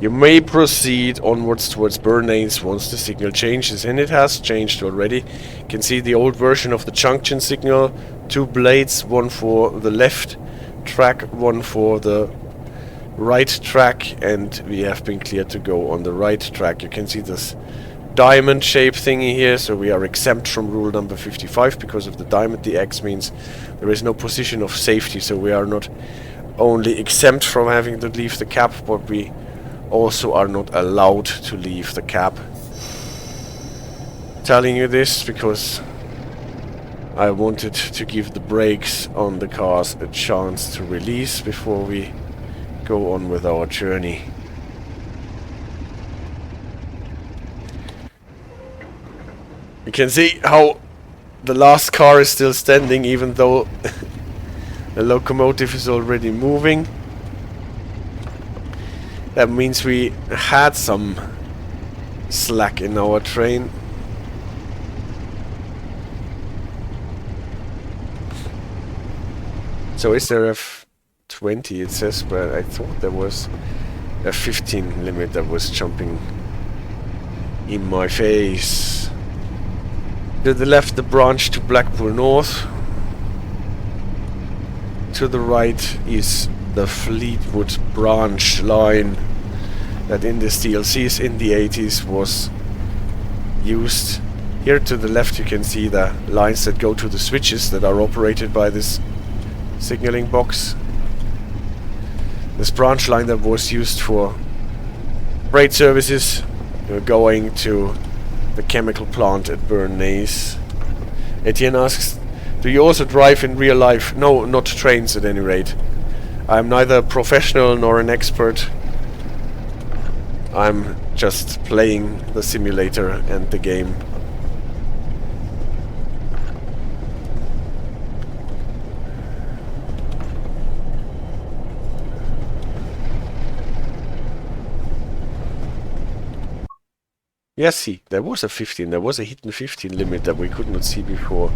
[SPEAKER 1] You may proceed onwards towards Burn Naze once the signal changes, and it has changed already. You can see the old version of the junction signal, 2 blades, one for the left track, one for the right track, and we have been cleared to go on the right track. You can see this diamond shape thingy here, so we are exempt from rule number 55 because of the diamond. The X means there is no position of safety, so we are not only exempt from having to leave the cab, but we also are not allowed to leave the cab. Telling you this because I wanted to give the brakes on the cars a chance to release before we go on with our journey. You can see how the last car is still standing even though the locomotive is already moving. That means we had some slack in our train. So is there a 20 it says, but I thought there was a 15 limit that was jumping in my face. To the left the branch to Blackpool North. To the right is the Fleetwood branch line that in this DLCs in the 80s was used. Here to the left you can see the lines that go to the switches that are operated by this signaling box. This branch line that was used for freight services going to the chemical plant at Burn Naze. Etienne asks, do you also drive in real life? No, not trains at any rate. I'm neither a professional nor an expert. I'm just playing the simulator and the game. Yes, see, there was a 15. There was a hidden 15 limit that we could not see before.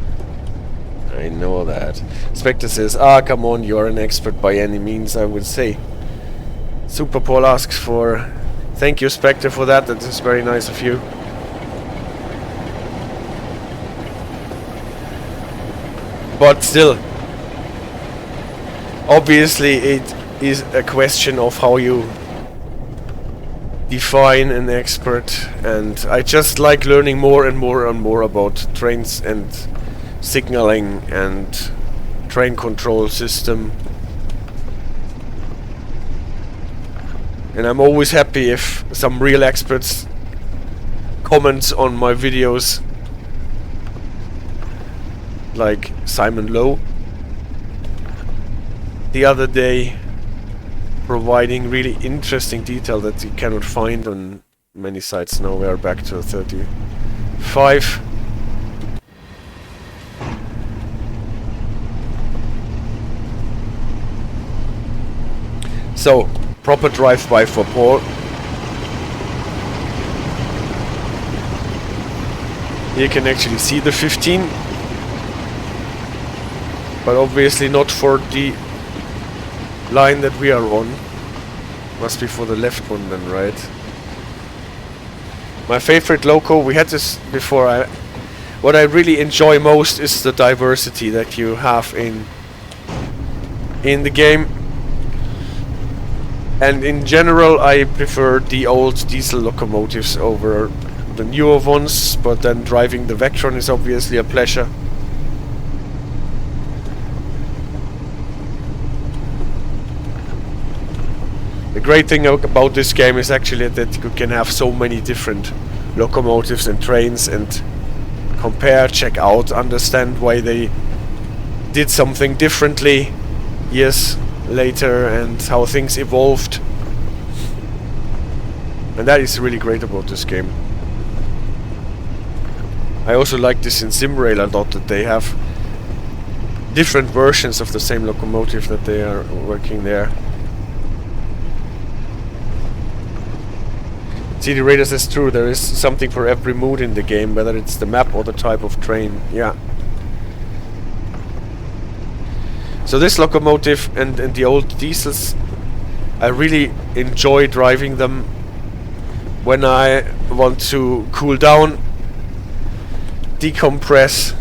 [SPEAKER 1] I know that. Spectre says, ah, come on, you're an expert by any means, I would say. Super Paul asks for... Thank you, Spectre, for that. That is very nice of you. But still, Obviously, it is a question of how you define an expert, and I just like learning more and more and more about trains and signaling and train control system. And I'm always happy if some real experts comment on my videos, like Simon Lowe the other day, providing really interesting detail that you cannot find on many sites. Now we are back to 35. So, proper drive-by for Paul. You can actually see the 15, but obviously not for the line that we are on. Must be for the left one then, right? My favorite loco, we had this before, what I really enjoy most is the diversity that you have in the game. And in general I prefer the old diesel locomotives over the newer ones, but then driving the Vectron is obviously a pleasure. The great thing about this game is actually that you can have so many different locomotives and trains and compare, check out, understand why they did something differently years later and how things evolved. And that is really great about this game. I also like this in SimRail a lot, that they have different versions of the same locomotive that they are working there. CD Raiders is true, there is something for every mood in the game, whether it's the map or the type of train. Yeah. So this locomotive and the old diesels, I really enjoy driving them when I want to cool down, decompress,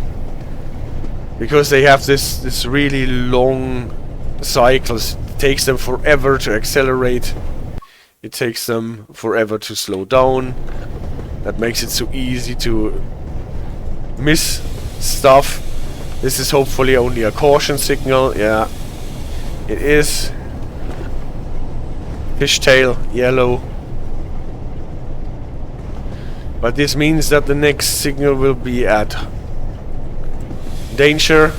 [SPEAKER 1] because they have this really long cycles. It takes them forever to accelerate. It takes them forever to slow down. That makes it so easy to miss stuff. This is hopefully only a caution signal. Yeah, it is. Fishtail, yellow. But this means that the next signal will be at danger.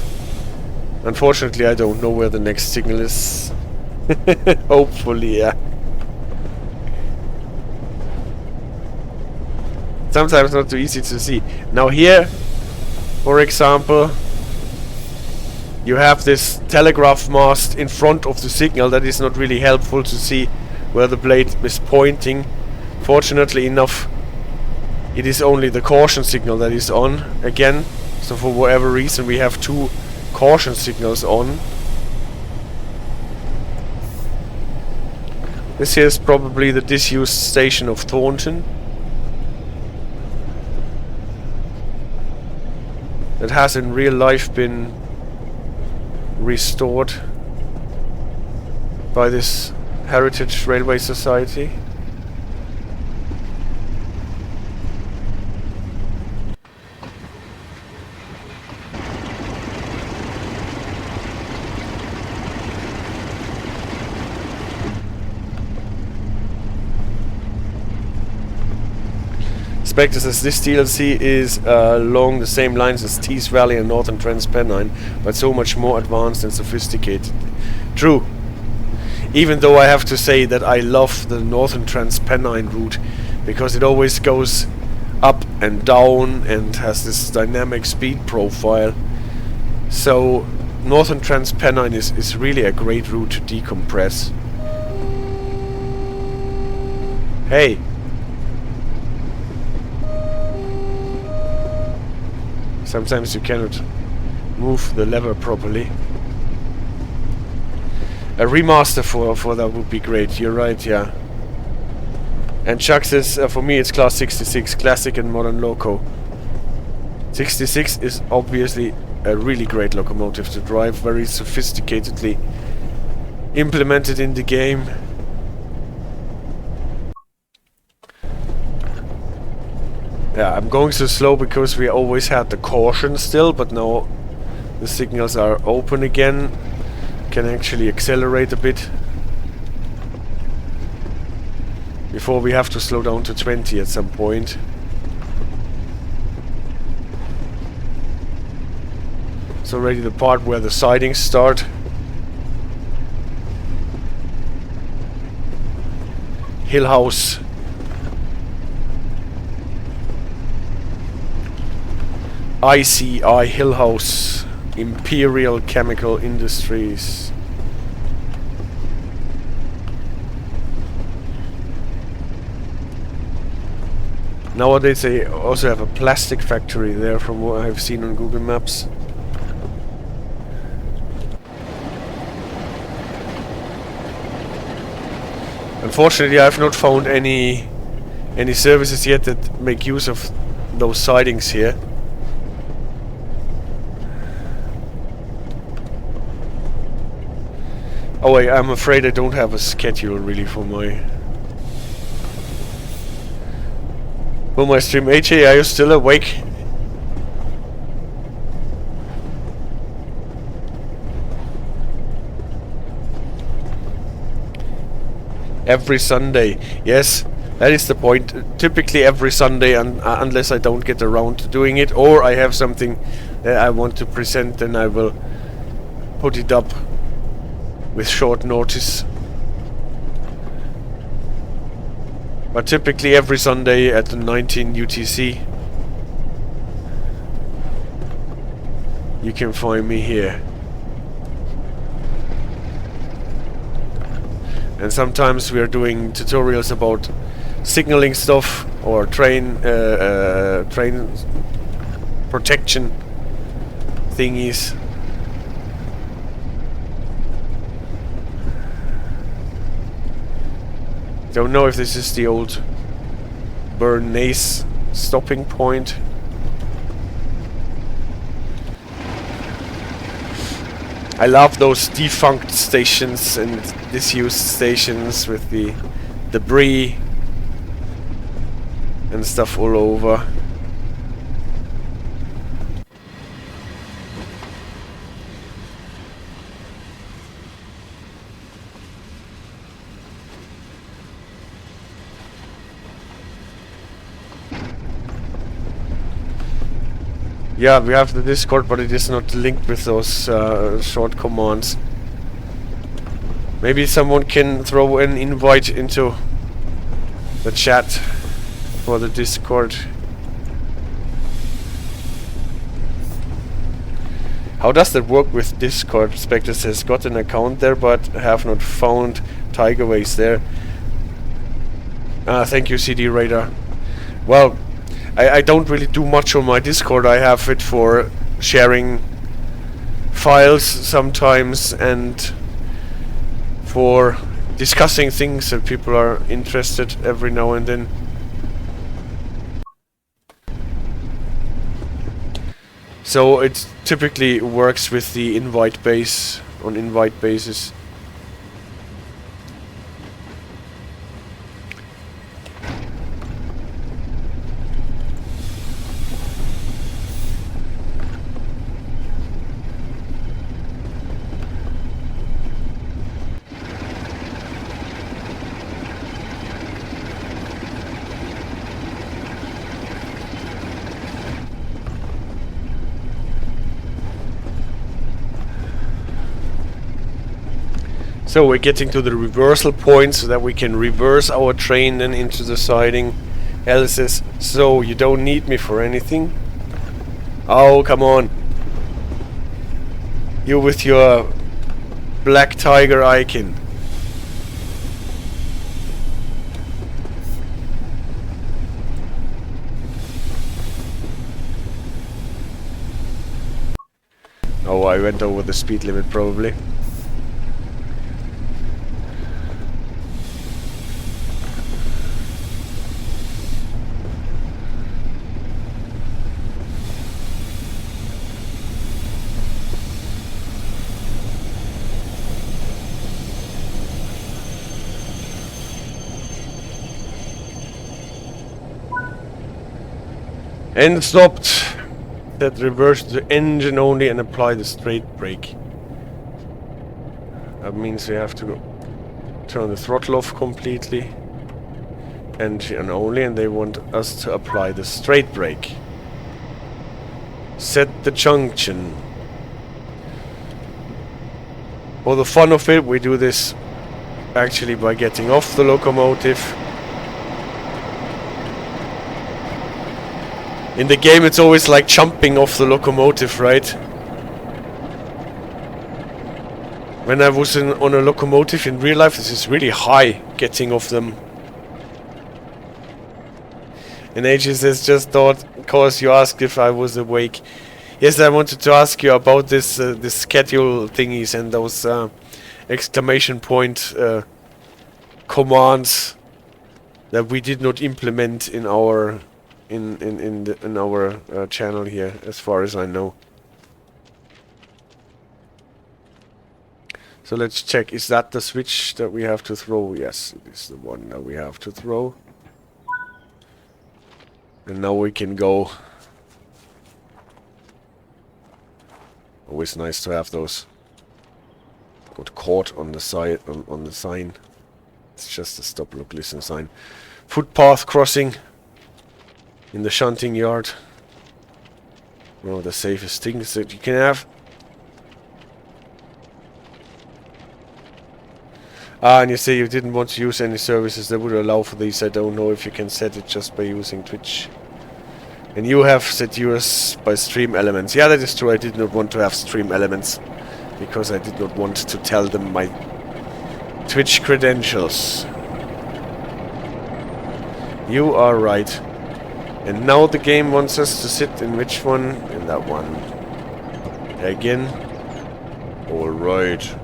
[SPEAKER 1] Unfortunately, I don't know where the next signal is. Hopefully, yeah. Sometimes not too easy to see. Now here, for example, you have this telegraph mast in front of the signal. That is not really helpful to see where the blade is pointing. Fortunately enough, it is only the caution signal that is on again. So for whatever reason we have two caution signals on. This here is probably the disused station of Thornton. That has in real life been restored by this Heritage Railway Society. Spectre says this DLC is along the same lines as Tees Valley and Northern Transpennine, but so much more advanced and sophisticated. True. Even though I have to say that I love the Northern Transpennine route, because it always goes up and down and has this dynamic speed profile. So Northern Transpennine is really a great route to decompress. Hey! Sometimes you cannot move the lever properly. A remaster for that would be great, you're right, yeah. And Chuck says, for me it's class 66, classic and modern loco. 66 is obviously a really great locomotive to drive, very sophisticatedly implemented in the game. Yeah, I'm going so slow because we always had the caution still, but now the signals are open again. Can actually accelerate a bit before we have to slow down to 20 at some point. It's already the part where the sidings start. Hillhouse. I.C.I. Hillhouse. Imperial Chemical Industries. Nowadays they also have a plastic factory there from what I've seen on Google Maps. Unfortunately, I've not found any services yet that make use of those sidings here. Oh wait, I'm afraid I don't have a schedule really for my stream. AJ, are you still awake? Every Sunday, yes, that is the point. Typically every Sunday, unless I don't get around to doing it, or I have something that I want to present, then I will put it up with short notice. But typically every Sunday at the 19 UTC, you can find me here. And sometimes we are doing tutorials about signaling stuff or train protection thingies. Don't know if this is the old Burn Naze stopping point. I love those defunct stations and disused stations with the debris and stuff all over. Yeah, we have the Discord, but it is not linked with those short commands. Maybe someone can throw an invite into the chat for the Discord. How does that work with Discord? Spectre says, got an account there, but have not found Tigerways there. Thank you, CD Radar. Well, I don't really do much on my Discord. I have it for sharing files sometimes and for discussing things that people are interested every now and then. So it typically works with the invite base, on invite basis. So we're getting to the reversal point so that we can reverse our train then into the siding. Alice says, so you don't need me for anything? Oh, come on. You with your black tiger icon. Oh, I went over the speed limit probably. And stopped. That reverse the engine only and apply the straight brake. That means we have to turn the throttle off completely. Engine only, and they want us to apply the straight brake. Set the junction. For the fun of it, we do this actually by getting off the locomotive. In the game it's always like jumping off the locomotive, right? When I was on a locomotive in real life, this is really high, getting off them. And Aegis has just thought, because you asked if I was awake. Yes, I wanted to ask you about this this schedule thingies and those exclamation point commands that we did not implement in our in our channel here, as far as I know. So let's check. Is that the switch that we have to throw? Yes, it is the one that we have to throw. And now we can go. Always nice to have those. Got caught on the side on the sign. It's just a stop, look, listen sign. Footpath crossing in the shunting yard. One of the safest things that you can have. Ah, and you say you didn't want to use any services that would allow for these. I don't know if you can set it just by using Twitch. And you have set yours by stream elements. Yeah, that is true. I did not want to have stream elements because I did not want to tell them my Twitch credentials. You are right. And now the game wants us to sit in which one? In that one. Again. Alright.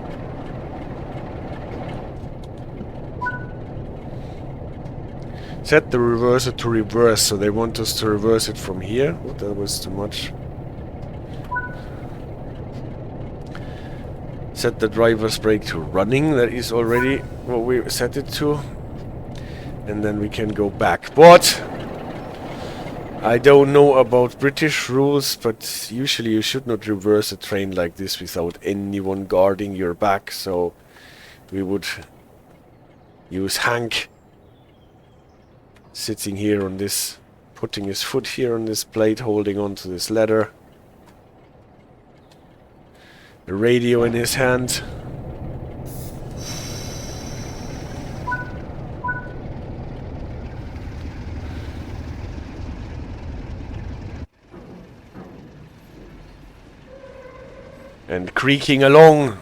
[SPEAKER 1] Set the reverser to reverse, so they want us to reverse it from here. Oh, that was too much. Set the driver's brake to running, that is already what we set it to. And then we can go back. But I don't know about British rules, but usually you should not reverse a train like this without anyone guarding your back, so we would use Hank sitting here on this, putting his foot here on this plate, holding on to this ladder. The radio in his hand. And creaking along.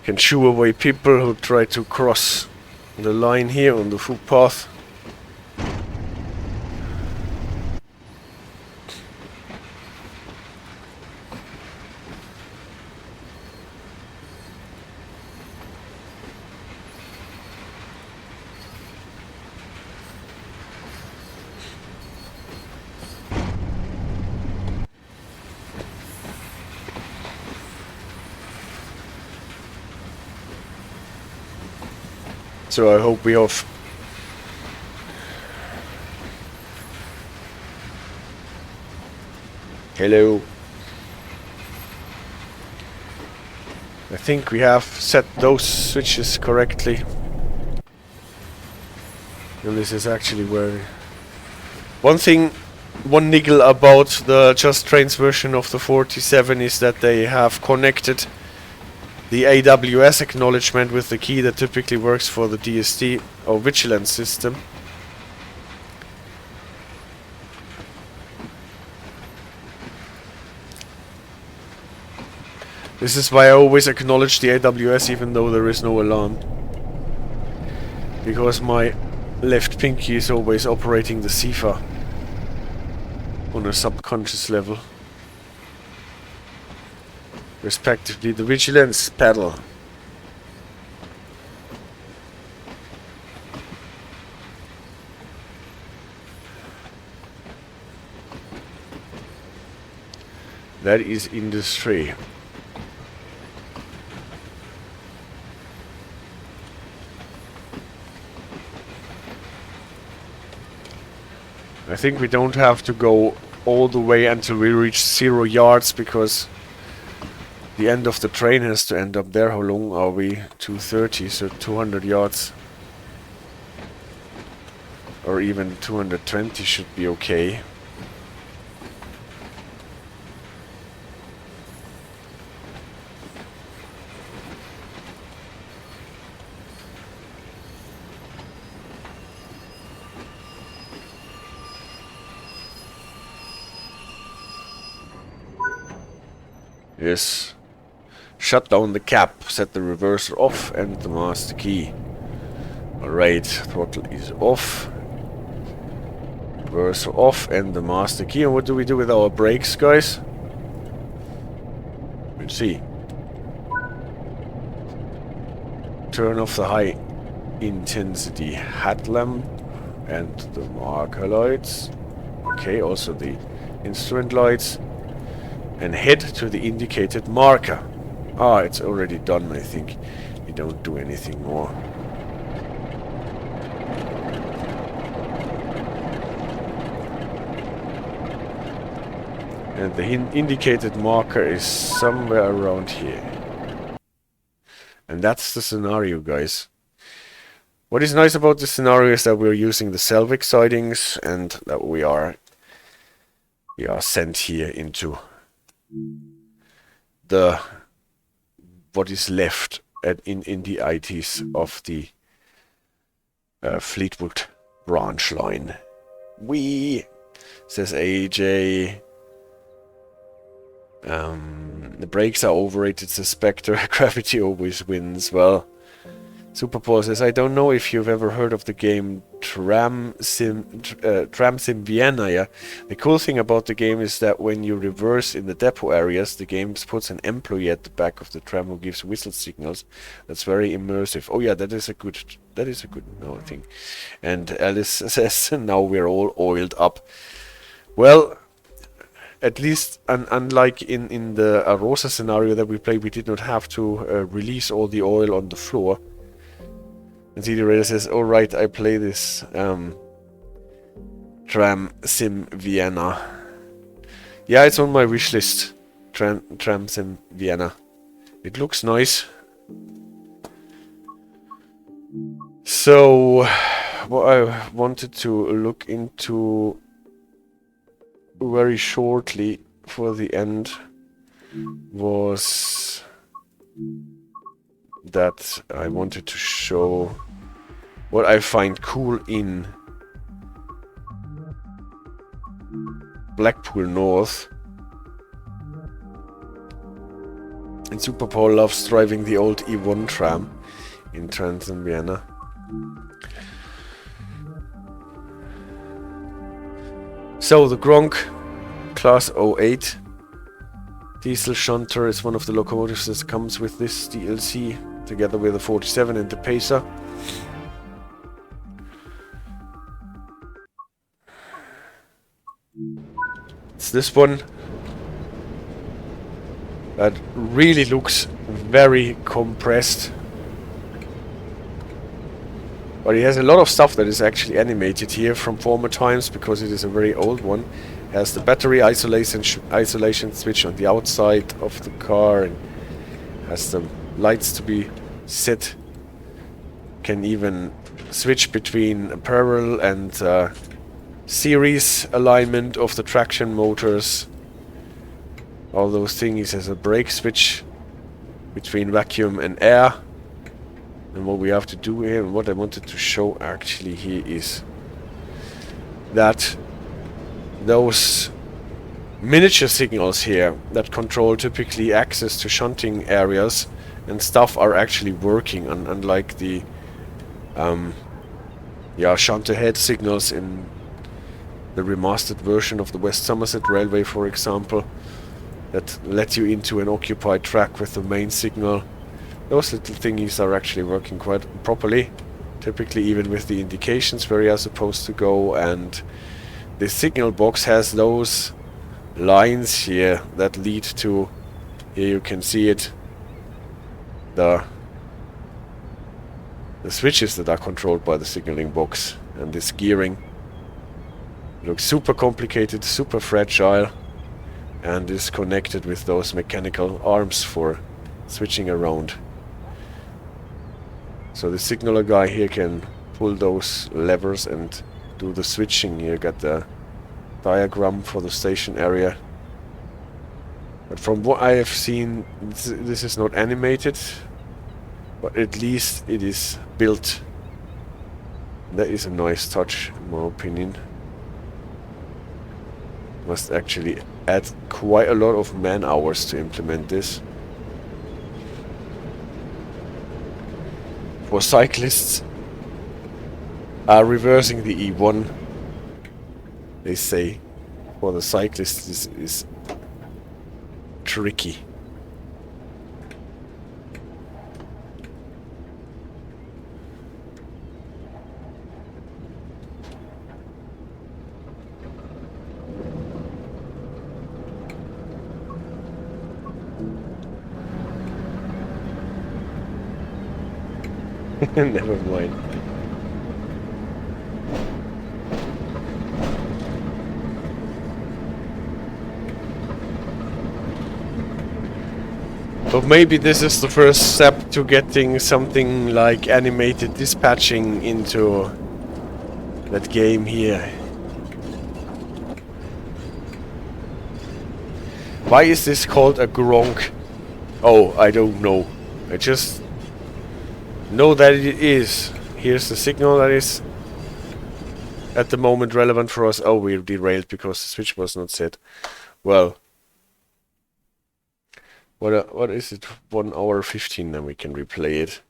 [SPEAKER 1] Can shoo away people who try to cross the line here on the footpath. So I hope we have hello. I think we have set those switches correctly. And this is actually where one niggle about the Just Trains version of the 47 is that they have connected the AWS acknowledgement with the key that typically works for the DSD or vigilance system. This is why I always acknowledge the AWS even though there is no alarm. Because my left pinky is always operating the CIFA on a subconscious level. Respectively, the vigilance pedal. That is industry. I think we don't have to go all the way until we reach 0 yards, because the end of the train has to end up there. How long are we? 230, so 200 yards. Or even 220 should be okay. Yes. Shut down the cap, set the reverser off and the master key. Alright, throttle is off. Reverser off and the master key. And what do we do with our brakes, guys? Let's see. Turn off the high intensity headlamp and the marker lights. Okay, also the instrument lights. And head to the indicated marker. Ah, it's already done, I think. You don't do anything more. And the indicated marker is somewhere around here. And that's the scenario, guys. What is nice about this scenario is that we're using the Selwick sidings and that we are sent here into the what is left in the ITs of the Fleetwood branch line. We, says AJ. The brakes are overrated, says Spectre. Gravity always wins. Well, Superpaw says, I don't know if you've ever heard of the game Tram Sim Vienna. Yeah? The cool thing about the game is that when you reverse in the depot areas, the game puts an employee at the back of the tram who gives whistle signals. That's very immersive. Oh yeah, that is a good thing. And Alice says, now we're all oiled up. Well, at least, unlike in the Arosa scenario that we played, we did not have to release all the oil on the floor. And CD Raider says, alright, I play this Tram Sim Vienna. Yeah, it's on my wish list. Tram Sim Vienna. It looks nice. So, what I wanted to look into very shortly for the end was that I wanted to show what I find cool in Blackpool North. And Super Paul loves driving the old E1 tram in Trans in Vienna. So the Gronk Class 08 diesel shunter is one of the locomotives that comes with this DLC, together with the 47 and the Pacer. It's this one that really looks very compressed. But it has a lot of stuff that is actually animated here from former times, because it is a very old one. It has the battery isolation switch on the outside of the car, and has the lights to be set. Can even switch between parallel and series alignment of the traction motors. All those things. Has a brake switch between vacuum and air. And what we have to do here, and what I wanted to show actually here, is that those miniature signals here that control typically access to shunting areas and stuff are actually working, unlike the shunt ahead signals in the remastered version of the West Somerset Railway, for example, that let you into an occupied track with the main signal. Those little thingies are actually working quite properly, typically even with the indications where you are supposed to go, and the signal box has those lines here that lead to, here you can see it, the switches that are controlled by the signaling box, and this gearing Looks super complicated, super fragile, and is connected with those mechanical arms for switching around. So the signaler guy here can pull those levers and do the switching. You got the diagram for the station area. But from what I have seen, this is not animated, but at least it is built. That is a nice touch, in my opinion. Must actually add quite a lot of man hours to implement this. For cyclists reversing the E1, they say, for the cyclists this is tricky. Never mind. But maybe this is the first step to getting something like animated dispatching into that game here. Why is this called a Gronk? Oh, I don't know. I just know that it is. Here's the signal that is at the moment relevant for us. Oh, we're derailed because the switch was not set. Well, what is it? 1 hour 15, then we can replay it.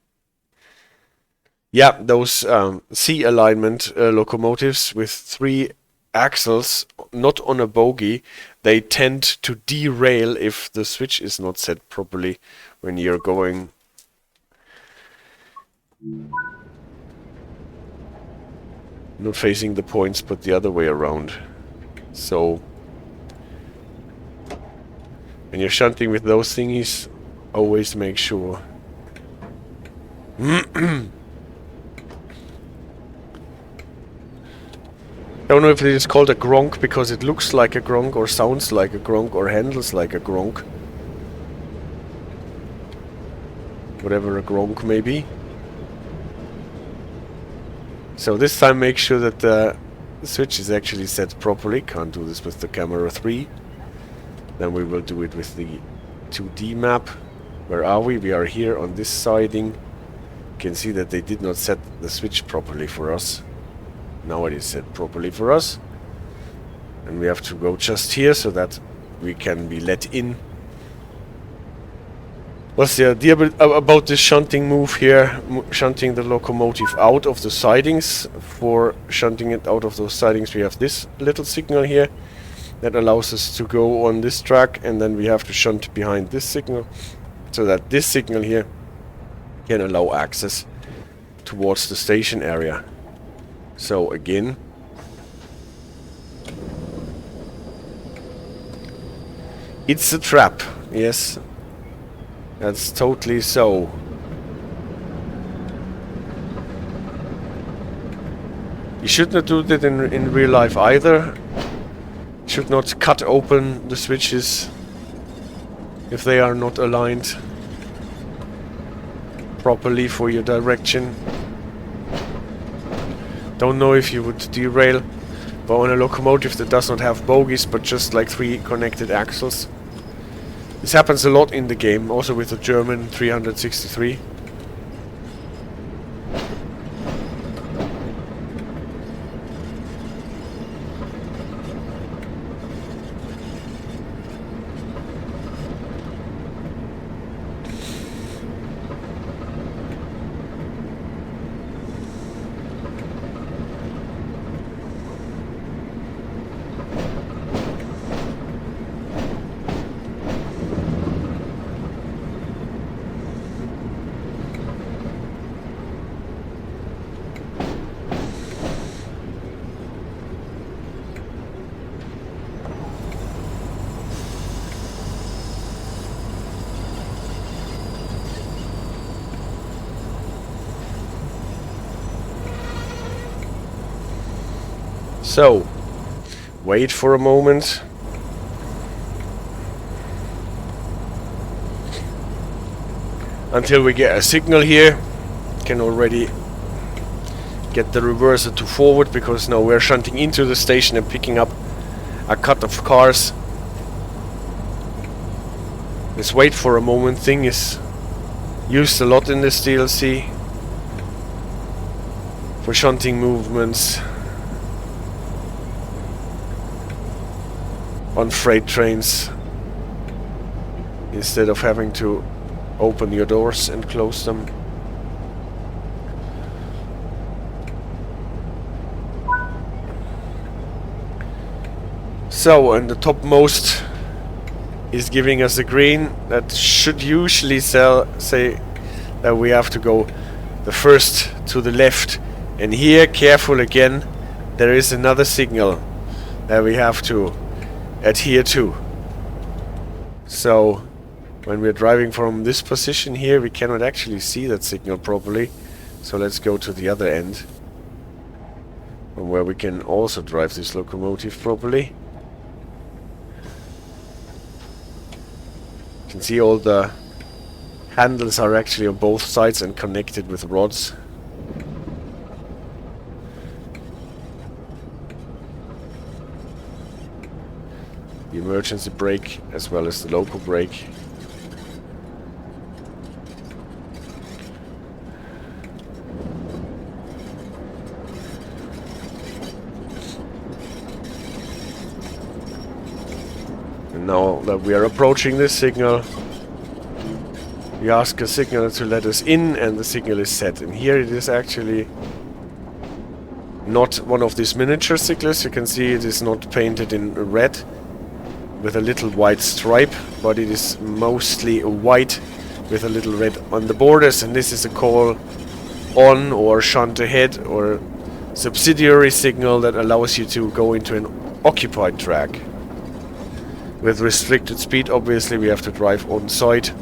[SPEAKER 1] Yeah, those C alignment locomotives with 3 axles, not on a bogie, they tend to derail if the switch is not set properly when you're going. Not facing the points, but the other way around. So when you're shunting with those thingies, always make sure. I don't know if it is called a Gronk because it looks like a Gronk or sounds like a Gronk or handles like a Gronk. Whatever a Gronk may be. So this time make sure that the switch is actually set properly. Can't do this with the camera 3. Then we will do it with the 2D map. Where are we? We are here on this siding. You can see that they did not set the switch properly for us. Now it is set properly for us. And we have to go just here so that we can be let in. What's the idea about this shunting move here? Shunting the locomotive out of the sidings. For shunting it out of those sidings we have this little signal here that allows us to go on this track, and then we have to shunt behind this signal so that this signal here can allow access towards the station area. So again, it's a trap, yes, that's totally so. You should not do that in real life either. Should not cut open the switches if they are not aligned properly for your direction. Don't know if you would derail, but on a locomotive that does not have bogies but just like 3 connected axles. This happens a lot in the game, also with the German 363. So, wait for a moment. Until we get a signal here. Can already get the reverser to forward, because now we're shunting into the station and picking up a cut of cars. This wait for a moment thing is used a lot in this DLC for shunting movements on freight trains, instead of having to open your doors and close them. So, and the topmost is giving us a green. That should usually say that we have to go the first to the left. And here, careful again, there is another signal that we have to adhere to. So, when we're driving from this position here, we cannot actually see that signal properly. So let's go to the other end, where we can also drive this locomotive properly. You can see all the handles are actually on both sides and connected with rods. The emergency brake as well as the loco brake. And now that we are approaching this signal, we ask a signal to let us in, and the signal is set. And here it is actually not one of these miniature signals. You can see it is not painted in red with a little white stripe, but it is mostly white with a little red on the borders. And this is a call on or shunt ahead or subsidiary signal that allows you to go into an occupied track. With restricted speed, obviously we have to drive on site.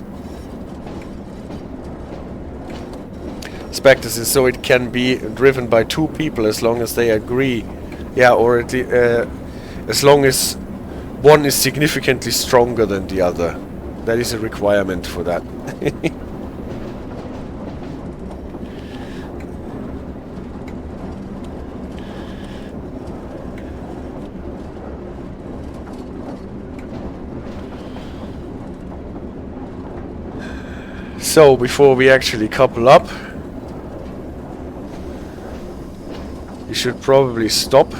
[SPEAKER 1] Spectres is so it can be driven by two people as long as they agree. Yeah, or at as long as one is significantly stronger than the other. That is a requirement for that. So, before we actually couple up, you should probably stop.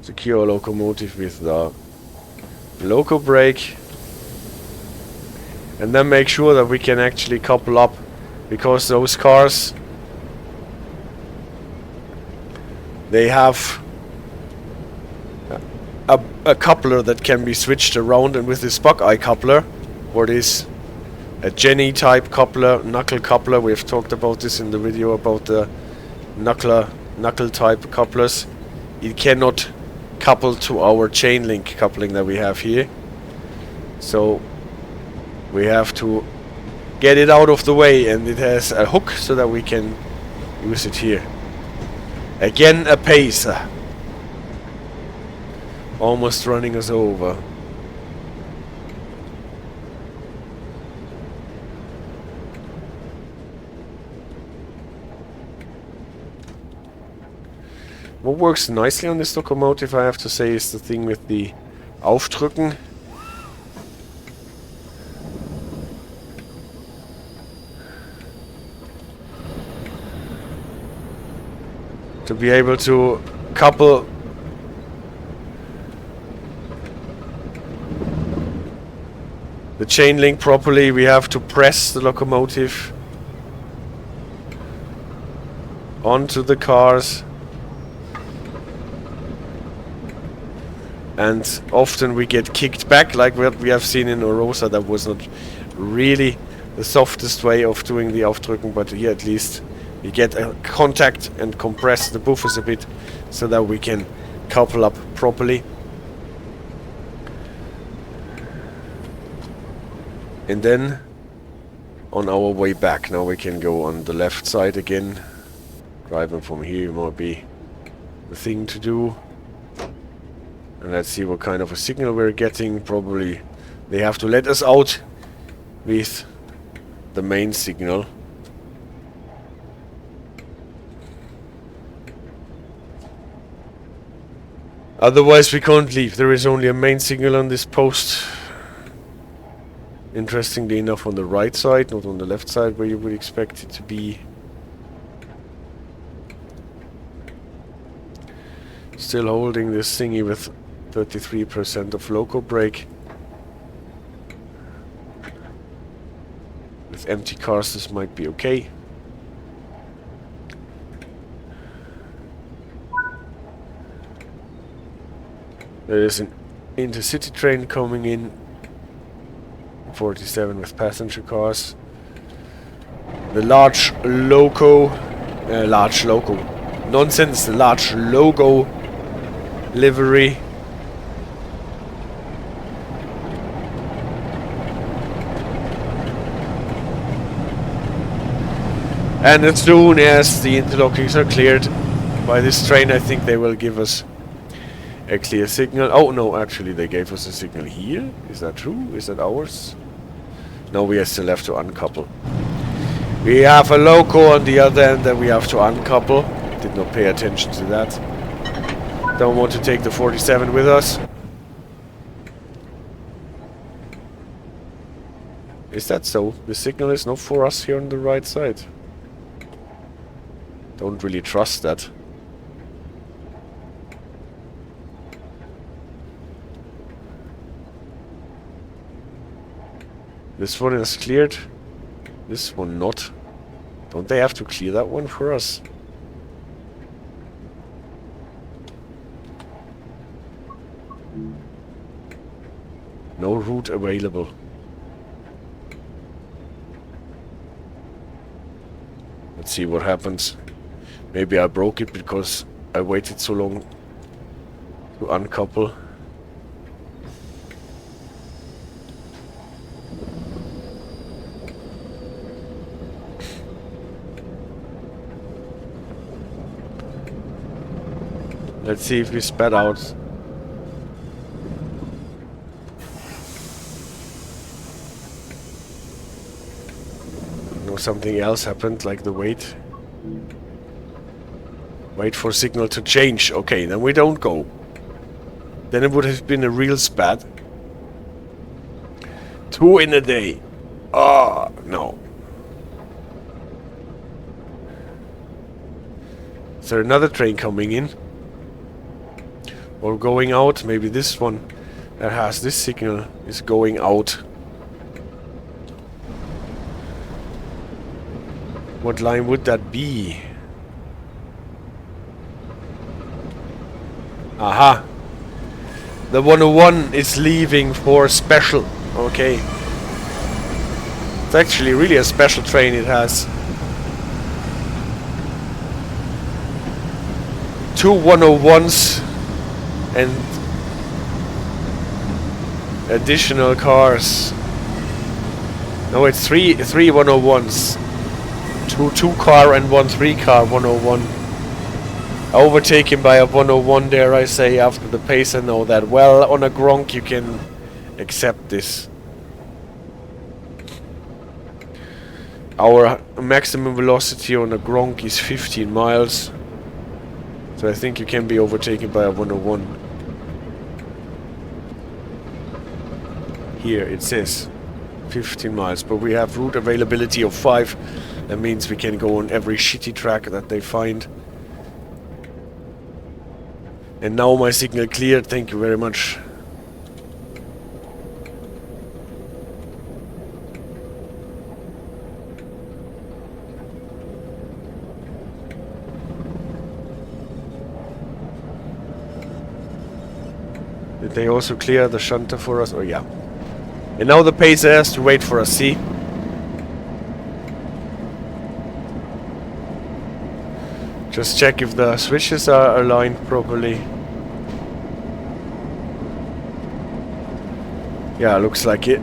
[SPEAKER 1] Secure locomotive with the loco brake. And then make sure that we can actually couple up, because those cars, they have a coupler that can be switched around, and with this Buckeye coupler, or this a Jenny type coupler, knuckle coupler, we've talked about this in the video about the knuckle type couplers, it cannot couple to our chain link coupling that we have here. So we have to get it out of the way, and it has a hook so that we can use it here. Again, a pacer. Almost running us over. What works nicely on this locomotive, I have to say, is the thing with the Aufdrücken. To be able to couple the chain link properly, we have to press the locomotive onto the cars. And often we get kicked back, like what we have seen in Orosa. That was not really the softest way of doing the Aufdrücken, but here at least we get a contact and compress the buffers a bit so that we can couple up properly. And then on our way back, now we can go on the left side again. Driving from here might be the thing to do. And let's see what kind of a signal we're getting. Probably they have to let us out with the main signal. Otherwise we can't leave. There is only a main signal on this post. Interestingly enough on the right side, not on the left side where you would expect it to be. Still holding this thingy with 33% of loco brake. With empty cars this might be okay. There is an intercity train coming in. 47 with passenger cars. The large loco. Nonsense, the large logo livery. And as soon as the interlockings are cleared by this train, I think they will give us a clear signal. Oh no, actually they gave us a signal here. Is that true? Is that ours? No, we still have to uncouple. We have a loco on the other end that we have to uncouple. Did not pay attention to that. Don't want to take the 47 with us. Is that so? The signal is not for us here on the right side. Don't really trust that. This one is cleared. This one not. Don't they have to clear that one for us? No route available. Let's see what happens. Maybe I broke it because I waited so long to uncouple. Let's see if we sped out. No, something else happened, like the wait. Wait for signal to change. Okay, then we don't go. Then it would have been a real SPAD. 2 in a day. Ah, no. Is there another train coming in? Or going out? Maybe this one that has this signal is going out. What line would that be? Aha! The 101 is leaving for special. Okay. It's actually really a special train it has. 2 101s and additional cars. No, it's three 101s. Two car and 1 3-car 101. Overtaken by a 101, dare I say, after the pace. I know that. Well, on a Gronk you can accept this. Our maximum velocity on a Gronk is 15 miles. So I think you can be overtaken by a 101. Here it says 15 miles, but we have route availability of 5. That means we can go on every shitty track that they find. And now my signal cleared, thank you very much. Did they also clear the shunter for us? Oh yeah. And now the pacer has to wait for us, see? Just check if the switches are aligned properly. Yeah, looks like it.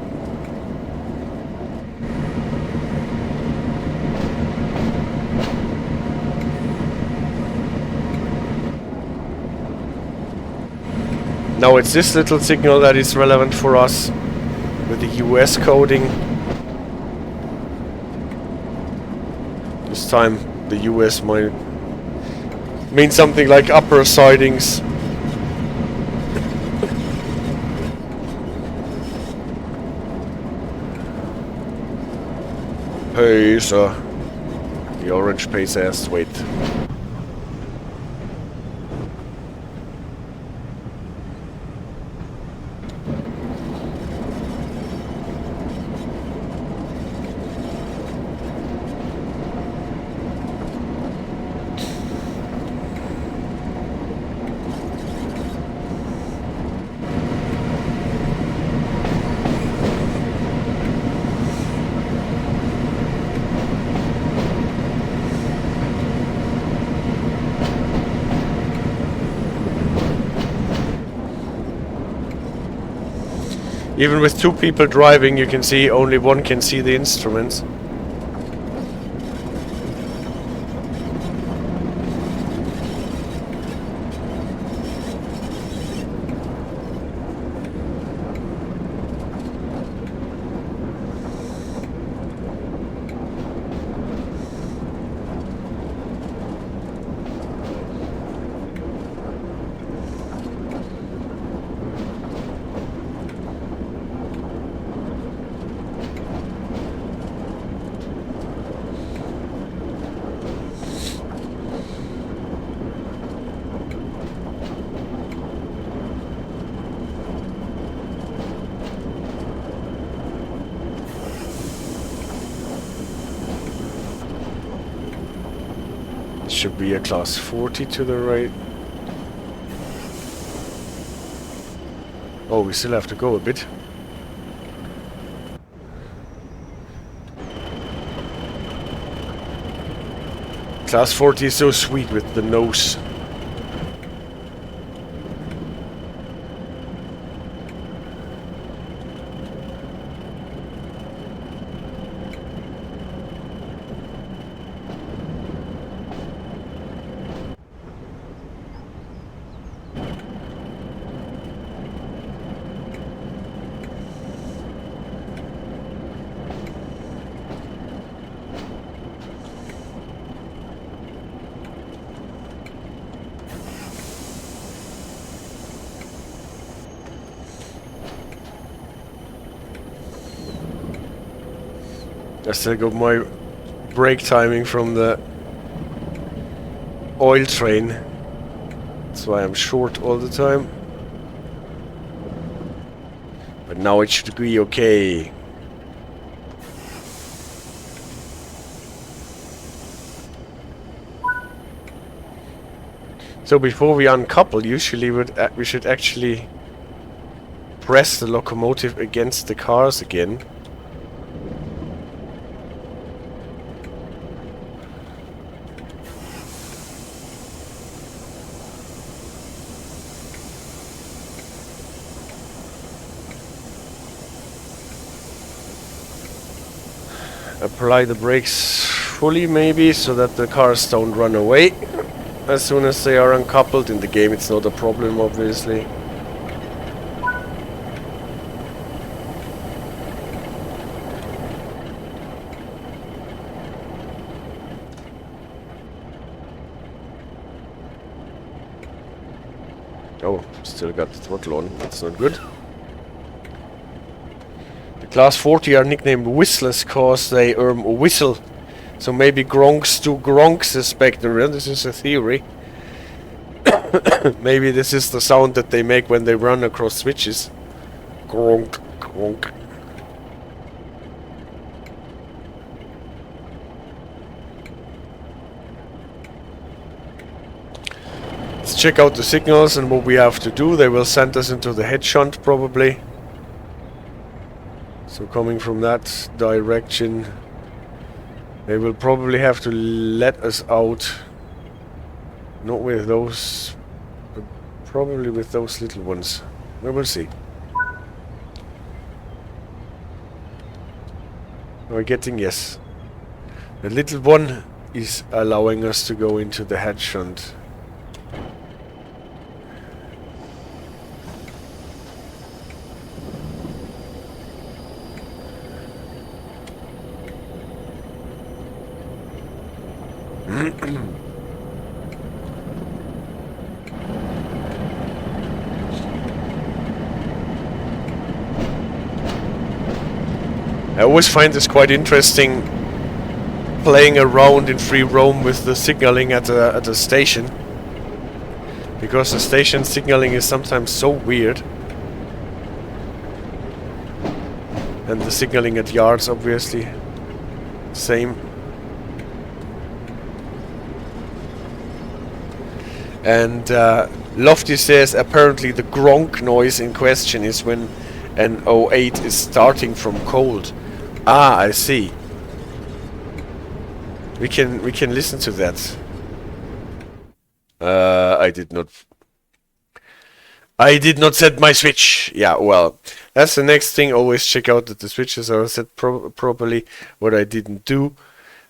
[SPEAKER 1] now it's this little signal that is relevant for us with the US coding. This time the US might mean something like upper sidings. Hey, sir. The orange pays ass wait. Even with two people driving, you can see only one can see the instruments. Should be a class 40 to the right. Oh, we still have to go a bit. Class 40 is so sweet with the nose. I still got my brake timing from the oil train. That's why I'm short all the time. But now it should be okay. So before we uncouple, usually we should actually press the locomotive against the cars again. Apply the brakes fully maybe, so that the cars don't run away as soon as they are uncoupled. In the game it's not a problem, obviously. Oh, still got the throttle on, that's not good. Class 40 are nicknamed whistlers cause they whistle. So maybe Gronks do Gronks spectre. This is a theory. Maybe this is the sound that they make when they run across switches. Gronk, gronk. Let's check out the signals and what we have to do. They will send us into the head shunt probably. So coming from that direction, they will probably have to let us out. Not with those, but probably with those little ones. We will see. We're getting yes. The little one is allowing us to go into the head shunt. I always find this quite interesting, playing around in free roam with the signaling at the station, because the station signaling is sometimes so weird, and the signaling at yards obviously same. And Lofty says apparently the gronk noise in question is when an 08 is starting from cold. Ah, I see. We can listen to that. I did not set my switch. Yeah, well, that's the next thing. Always check out that the switches are set properly. What I didn't do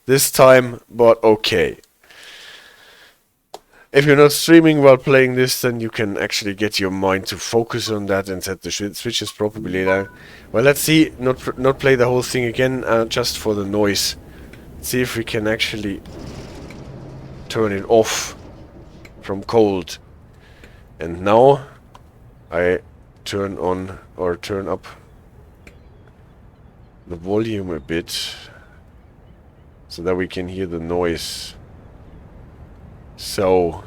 [SPEAKER 1] this time, but okay. If you're not streaming while playing this, then you can actually get your mind to focus on that and set the switches properly there. Well, let's see. Not play the whole thing again, just for the noise. See if we can actually turn it off from cold. And now I turn on or turn up the volume a bit so that we can hear the noise. So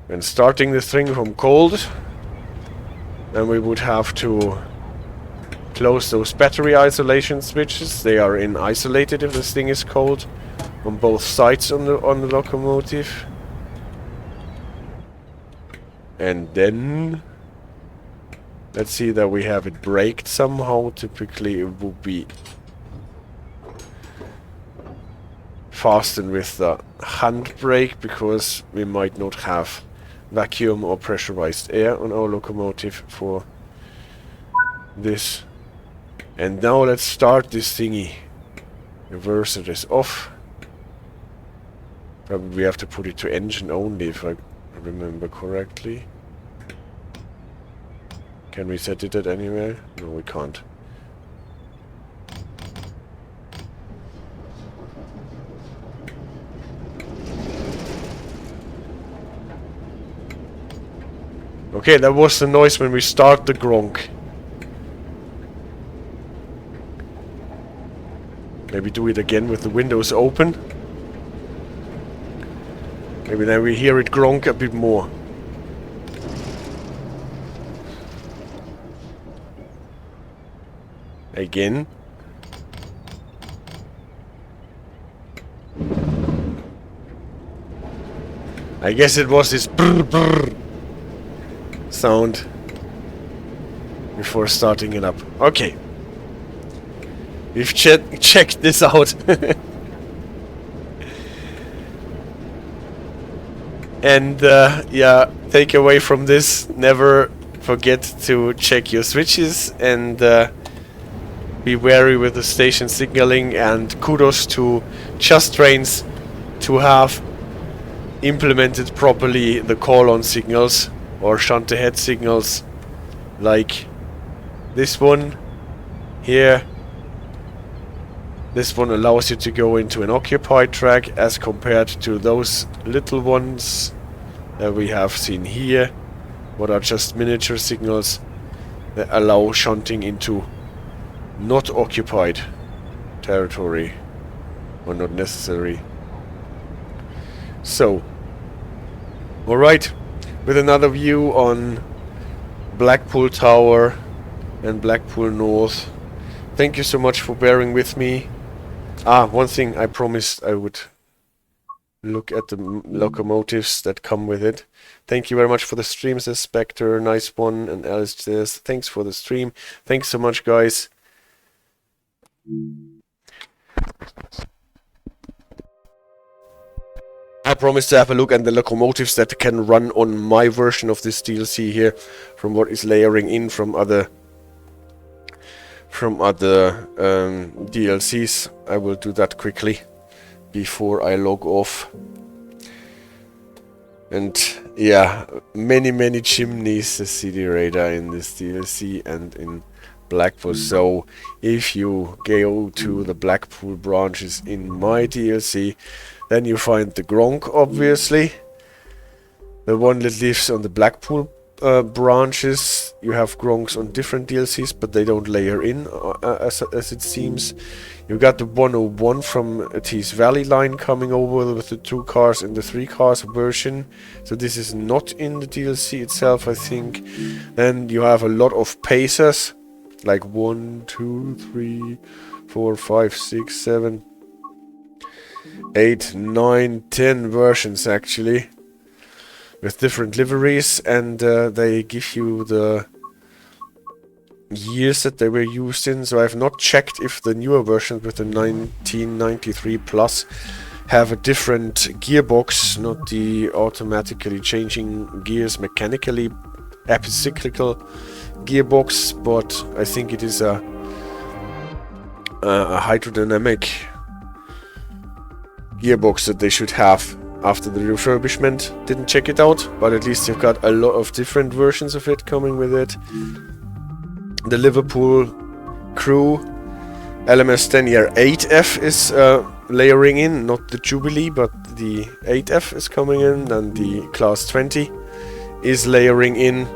[SPEAKER 1] when starting this thing from cold, then we would have to close those battery isolation switches. They are isolated if this thing is cold on both sides on the locomotive. And then let's see that we have it braked somehow. Typically it would be fastened with the hand brake, because we might not have vacuum or pressurized air on our locomotive for this. And now let's start this thingy. Reverser is off. Probably we have to put it to engine only if I remember correctly. Can we set it at anywhere? No, we can't. Okay, that was the noise when we start the gronk. Maybe do it again with the windows open. Maybe then we hear it gronk a bit more. Again. I guess it was this brr brr sound before starting it up. Okay. We've checked this out. And yeah, take away from this, never forget to check your switches and be wary with the station signaling, and kudos to Just Trains to have implemented properly the call-on signals or shunt ahead signals, like this one here. This one allows you to go into an occupied track as compared to those little ones that we have seen here, what are just miniature signals that allow shunting into not occupied territory or not necessary. So, alright, with another view on Blackpool Tower and Blackpool North. Thank you so much for bearing with me. One thing I promised I would look at the locomotives that come with it. Thank you very much for the stream, says Spectre. Nice one. And Alice says, thanks for the stream. Thanks so much, guys. I promised to have a look at the locomotives that can run on my version of this DLC here, from what is layering in from other DLCs. I will do that quickly before I log off. And yeah, many chimneys, the CD radar in this DLC and in Blackpool. So if you go to the Blackpool branches in my DLC, then you find the Gronk, obviously. The one that lives on the Blackpool branches. You have Gronks on different DLCs, but they don't layer in, as it seems. You got the 101 from Tees Valley line coming over with the 2 cars and the 3 cars version. So this is not in the DLC itself, I think. Then you have a lot of pacers, like 1, 2, 3, 4, 5, 6, 7, 8, 9, 10 versions actually, with different liveries, and they give you the years that they were used in. So I've not checked if the newer versions with the 1993 plus have a different gearbox, not the automatically changing gears mechanically epicyclical gearbox, but I think it is a hydrodynamic gearbox that they should have after the refurbishment. Didn't check it out, but at least you've got a lot of different versions of it coming with it. The Liverpool crew LMS Denier 8F is layering in, not the Jubilee, but the 8F is coming in, and the Class 20 is layering in,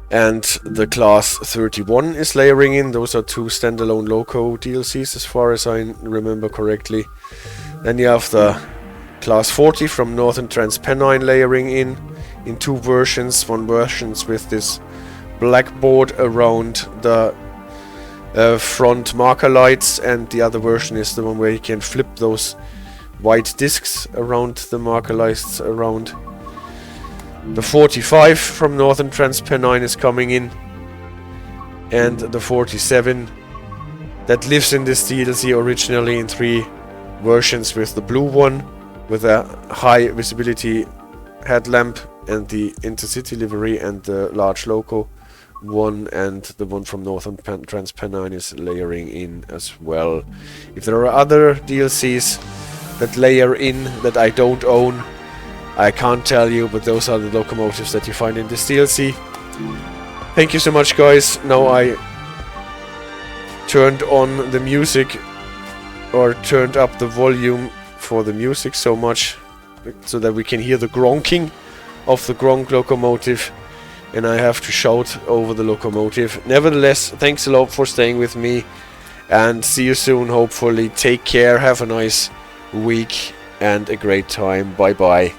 [SPEAKER 1] and the Class 31 is layering in. Those are 2 standalone loco DLCs as far as I remember correctly. Then you have the Class 40 from Northern Transpennine layering in 2 versions. One version's with this black board around the front marker lights, and the other version is the one where you can flip those white discs around the marker lights around. The 45 from Northern Transpennine is coming in, and the 47 that lives in this DLC originally in 3 versions, with the blue one with a high visibility headlamp and the intercity livery, and the large loco one, and the one from Northern Transpennine is layering in as well. If there are other DLCs that layer in that I don't own, I can't tell you, but those are the locomotives that you find in this DLC. Thank you so much, guys. Now I turned on the music, or turned up the volume for the music so much so that we can hear the gronking of the Gronk locomotive, and I have to shout over the locomotive. Nevertheless, thanks a lot for staying with me, and see you soon, hopefully. Take care, have a nice week and a great time. Bye bye.